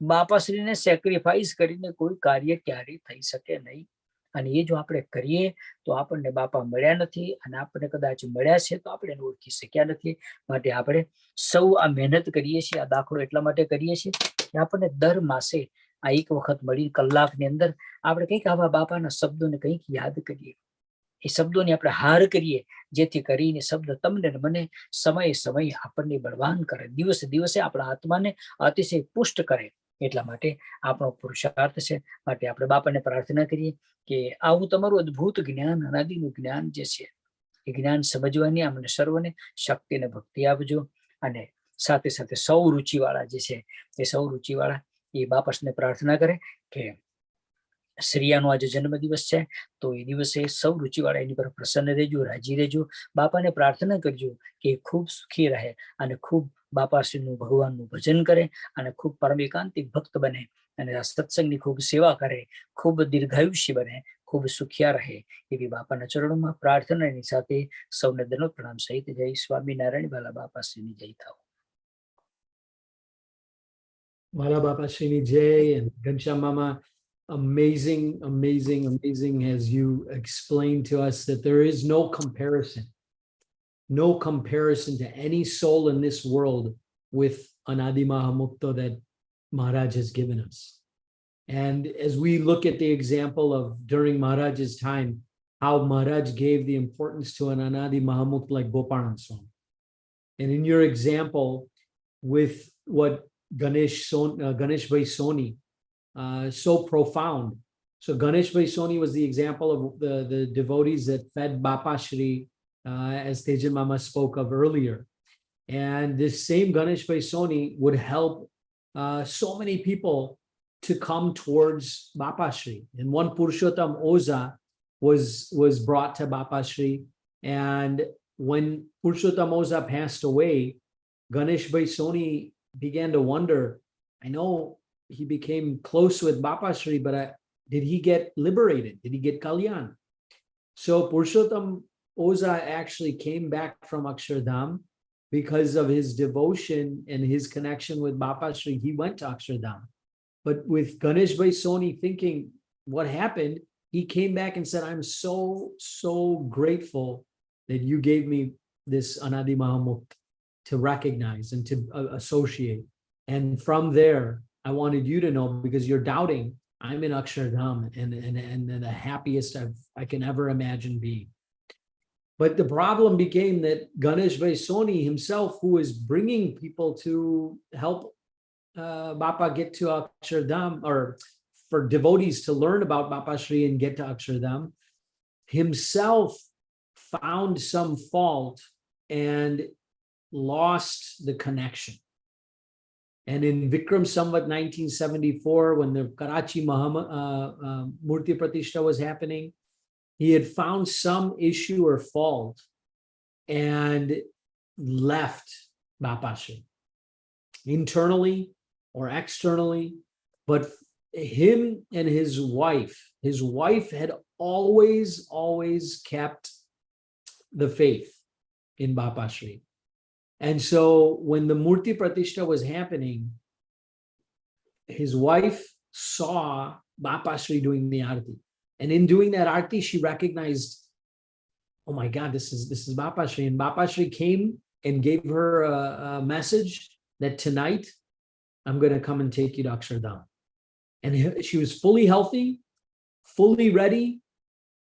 બાપાશ્રીને સેક્રિફાઈસ કરીને કોઈ કાર્ય ક્યારેય થઈ શકે નહીં. અને એ જો આપણે કરીએ તો આપણને બાપા મળ્યા નથી, અને આપણને કદાચ મળ્યા છે તો આપણે એને ઓળખી શક્યા નથી. માટે આપણે સૌ આ મહેનત કરીએ છીએ. આ દાખલો એટલા માટે કરીએ છીએ કે આપણને દર માસે આ એક વખત મળી કલાકની અંદર આપણે કંઈક આવા બાપાના શબ્દોને કંઈક યાદ કરીએ, એ શબ્દોની આપણે હાર કરીએ, જેથી કરીને શબ્દ તમને મને સમયે સમયે આપણને બળવાન કરે, દિવસે દિવસે આપણા આત્માને અતિશય પુષ્ટ કરે. એટલા માટે આપણો પુરુષાર્થ છે. માટે આપણે બાપાને પ્રાર્થના કરીએ કે આવું તમારું અદ્ભુત જ્ઞાન, અનાદિનું જ્ઞાન જે છે એ જ્ઞાન સમજવાની અમને સર્વને શક્તિ અને ભક્તિ આપજો. અને સાથે સાથે સૌ રુચિવાળા જે છે એ સૌ રુચિવાળા એ બાપાને પ્રાર્થના કરે કે શ્રીયાનો આજે જન્મદિવસ છે તો એ દિવસે સૌ રુચિવાળા એની પર પ્રસન્ન રહેજો, રાજી રહેજો. બાપાને પ્રાર્થના કરજો કે ખૂબ સુખી રહે અને ખૂબ બાપાશ્રીનું ભગવાનનું ભજન કરે અને ખૂબ પરમ એકાંતિક ભક્ત બને અને આ સત્સંગની ખૂબ સેવા કરે, ખૂબ દીર્ઘાયુષ્ય બને, ખૂબ સુખિયા રહે, એવી બાપાના ચરણોમાં પ્રાર્થનાની સાથે સૌને દંડવત પ્રણામ સહિત જય સ્વામિનારાયણ. બાલા બાપાશ્રીની જય થાવ. Mala Bapashri Jai and Ghanshyam Mama, amazing as you explained to us that there is no comparison to any soul in this world with Anadi Mahamukta that Maharaj has given us. And as we look at the example of during Maharaj's time, how Maharaj gave the importance to an Anadi Mahamukta like Gopalan Swami. And in your example with what Ganesh Bhai Soni, so profound. So Ganesh Bhai Soni was the example of the devotees that fed Bapashri, as Tejan Mama spoke of earlier. And this same Ganesh Bhai Soni would help so many people to come towards Bapashri. And one Purushottam Oza was brought to Bapashri. And when Purushottam Oza passed away, Ganesh Bhai Soni began to wonder, I know he became close with Bapashri, but did he get liberated? Did he get Kalyan? So Purushottam Oza actually came back from Akshardham because of his devotion and his connection with Bapashri. He went to Akshardham. But with Ganesh Bhai Soni thinking what happened, he came back and said, I'm so grateful that you gave me this Anadi Mahamukta to recognize and to associate. And from there, I wanted you to know, because you're doubting, I'm in Akshardham and the happiest I can ever imagine being. But the problem became that Ganesh Bhai Soni himself, who is bringing people to help Bapa get to Akshardham, or for devotees to learn about Bapashri and get to Akshardham, himself found some fault and lost the connection. And in Vikram Samvat 1974, when the Karachi Murti Pratishtha was happening, he had found some issue or fault and left Bapashri, internally or externally. But him and his wife had always kept the faith in Bapashri. And so when the Murti Pratishtha was happening, his wife saw Bapashri doing the arti. And in doing that arti, she recognized, oh my God, this is Bapashri. And Bapashri came and gave her a message that tonight, I'm going to come and take you to Akshardham. And she was fully healthy, fully ready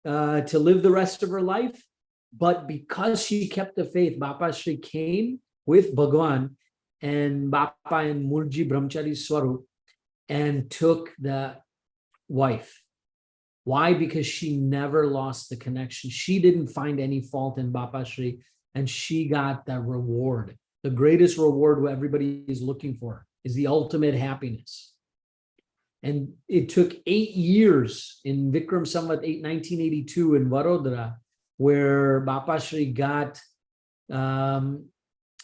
to live the rest of her life. But because she kept the faith, Bapashri came with Bhagwan and Bapa and Murji Brahmachari Swarup and took the wife. Why? Because she never lost the connection. She didn't find any fault in Bapashri, and she got the reward. The greatest reward what everybody is looking for is the ultimate happiness. And it took 8 years in Vikram Samvat 1982 in Vadodara, where Bapashri got, Ganesh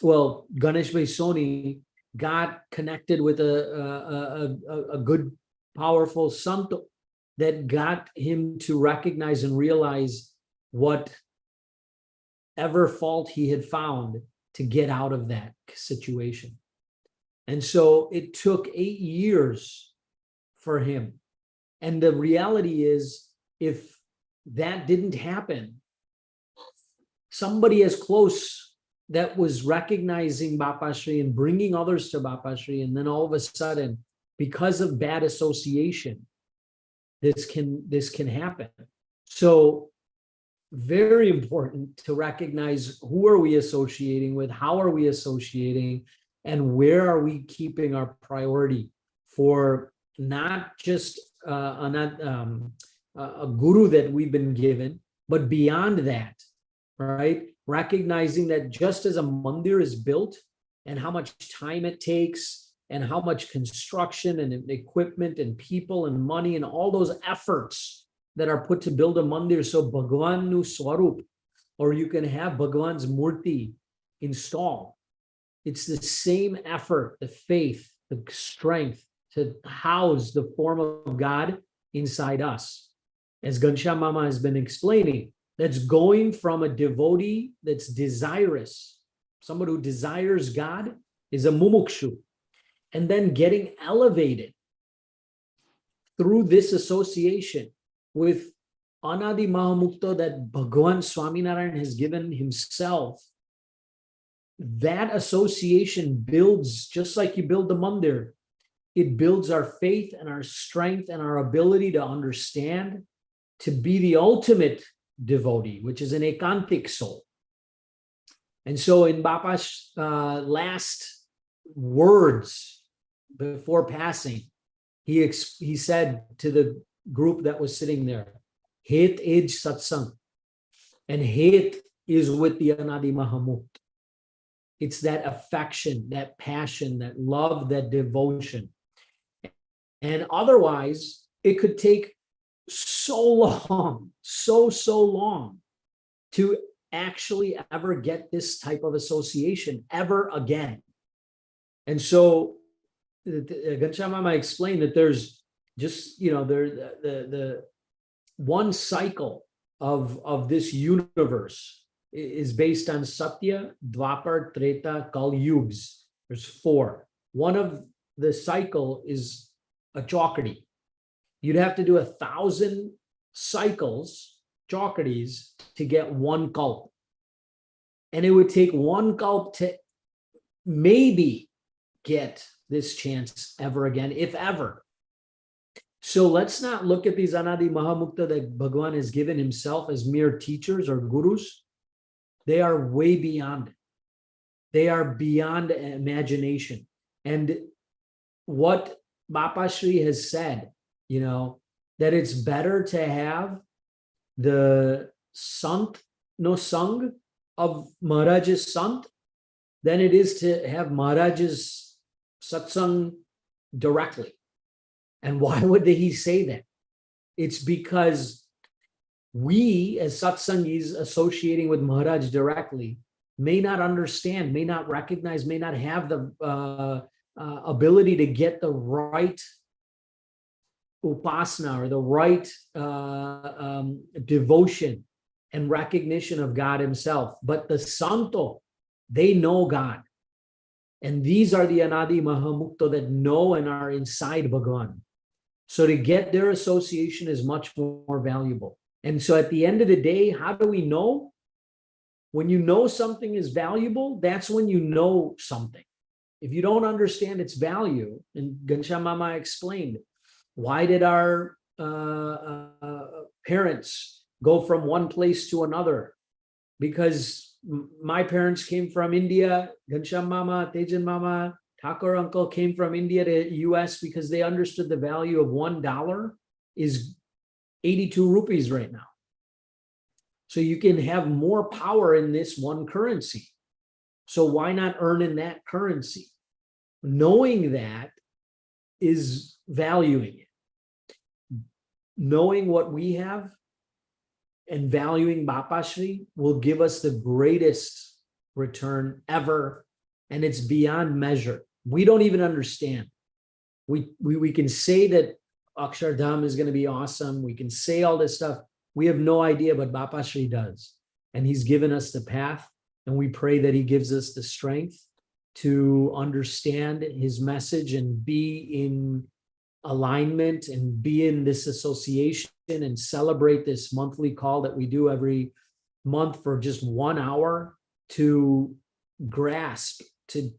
Bhai Soni got connected with a good, powerful santo that got him to recognize and realize whatever fault he had found to get out of that situation. And so it took 8 years for him. And the reality is, if that didn't happen, somebody as close that was recognizing Bapashri and bringing others to Bapashri, and then all of a sudden, because of bad association, this can happen. So very important to recognize, who are we associating with, how are we associating, and where are we keeping our priority for not just a guru that we've been given, but beyond that, right? Recognizing that just as a mandir is built and how much time it takes and how much construction and equipment and people and money and all those efforts that are put to build a mandir, so Bhagwan nu Swarup, or you can have Bhagwan's Murti installed. It's the same effort, the faith, the strength to house the form of God inside us. As Ghanshyam Mama has been explaining, that's going from a devotee that's desirous, someone who desires God is a mumukshu, and then getting elevated through this association with Anadi Mahamukta that Bhagwan Swaminarayan has given himself. That association builds, just like you build the mandir, it builds our faith and our strength and our ability to understand, to be the ultimate devotee, which is an ekantik soul. And so in Bapa's last words before passing, he said to the group that was sitting there, Het ej satsang. And Het is with the Anadi Mahamukta. It's that affection, that passion, that love, that devotion. And otherwise, it could take so long, so long to actually ever get this type of association ever again. And so Ghanshyam Mama explained that there's just, the one cycle of this universe is based on Satya, Dwapar, Treta, Kal Yugs. There's 4. One of the cycle is a chaukadi. You'd have to do 1,000 cycles, chaukadis, to get one kalp. And it would take one gulp to maybe get this chance ever again, if ever. So let's not look at these Anadi Mahamukta that Bhagwan has given himself as mere teachers or gurus. They are way beyond it. They are beyond imagination. And what Bapashri has said, you know, that it's better to have the Sant, no Sang of Maharaj's Sant than it is to have Maharaj's satsang directly. And why would he say that? It's because we as satsangis associating with Maharaj directly may not understand, may not recognize, may not have the ability to get the right upasana or the right devotion and recognition of God himself. But the Santo, they know God. And these are the Anadi Mahamukta that know and are inside Bhagavan. So to get their association is much more valuable. And so at the end of the day, how do we know? When you know something is valuable, that's when you know something. If you don't understand its value, and Ghanshyam Mama explained, why did our parents go from one place to another? Because my parents came from India, Ghanshyam Mama, Tejan Mama, Thakur uncle came from India to US because they understood the value of $1 is 82 rupees right now. So you can have more power in this one currency. So why not earn in that currency? Knowing that is valuing it. Knowing what we have and valuing Bapashri will give us the greatest return ever. And it's beyond measure. We don't even understand. We can say that Akshardham is going to be awesome. We can say all this stuff. We have no idea, but Bapashri does. And he's given us the path. And we pray that he gives us the strength to understand his message and be in alignment and be in this association and celebrate this monthly call that we do every month for just 1 hour to grasp, to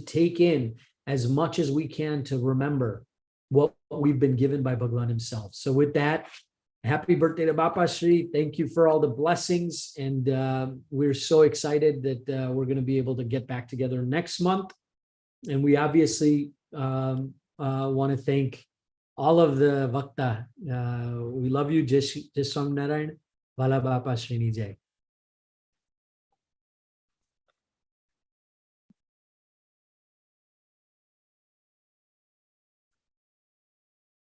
take in as much as we can to remember what we've been given by Bhagavan himself. So with that, happy birthday to Bapashri. Thank you for all the blessings. And we're so excited that we're going to be able to get back together next month. And we obviously want to thank all of the Vakta. We love you, Jai Swami Narayan. Vala Bapashri Ni Jai.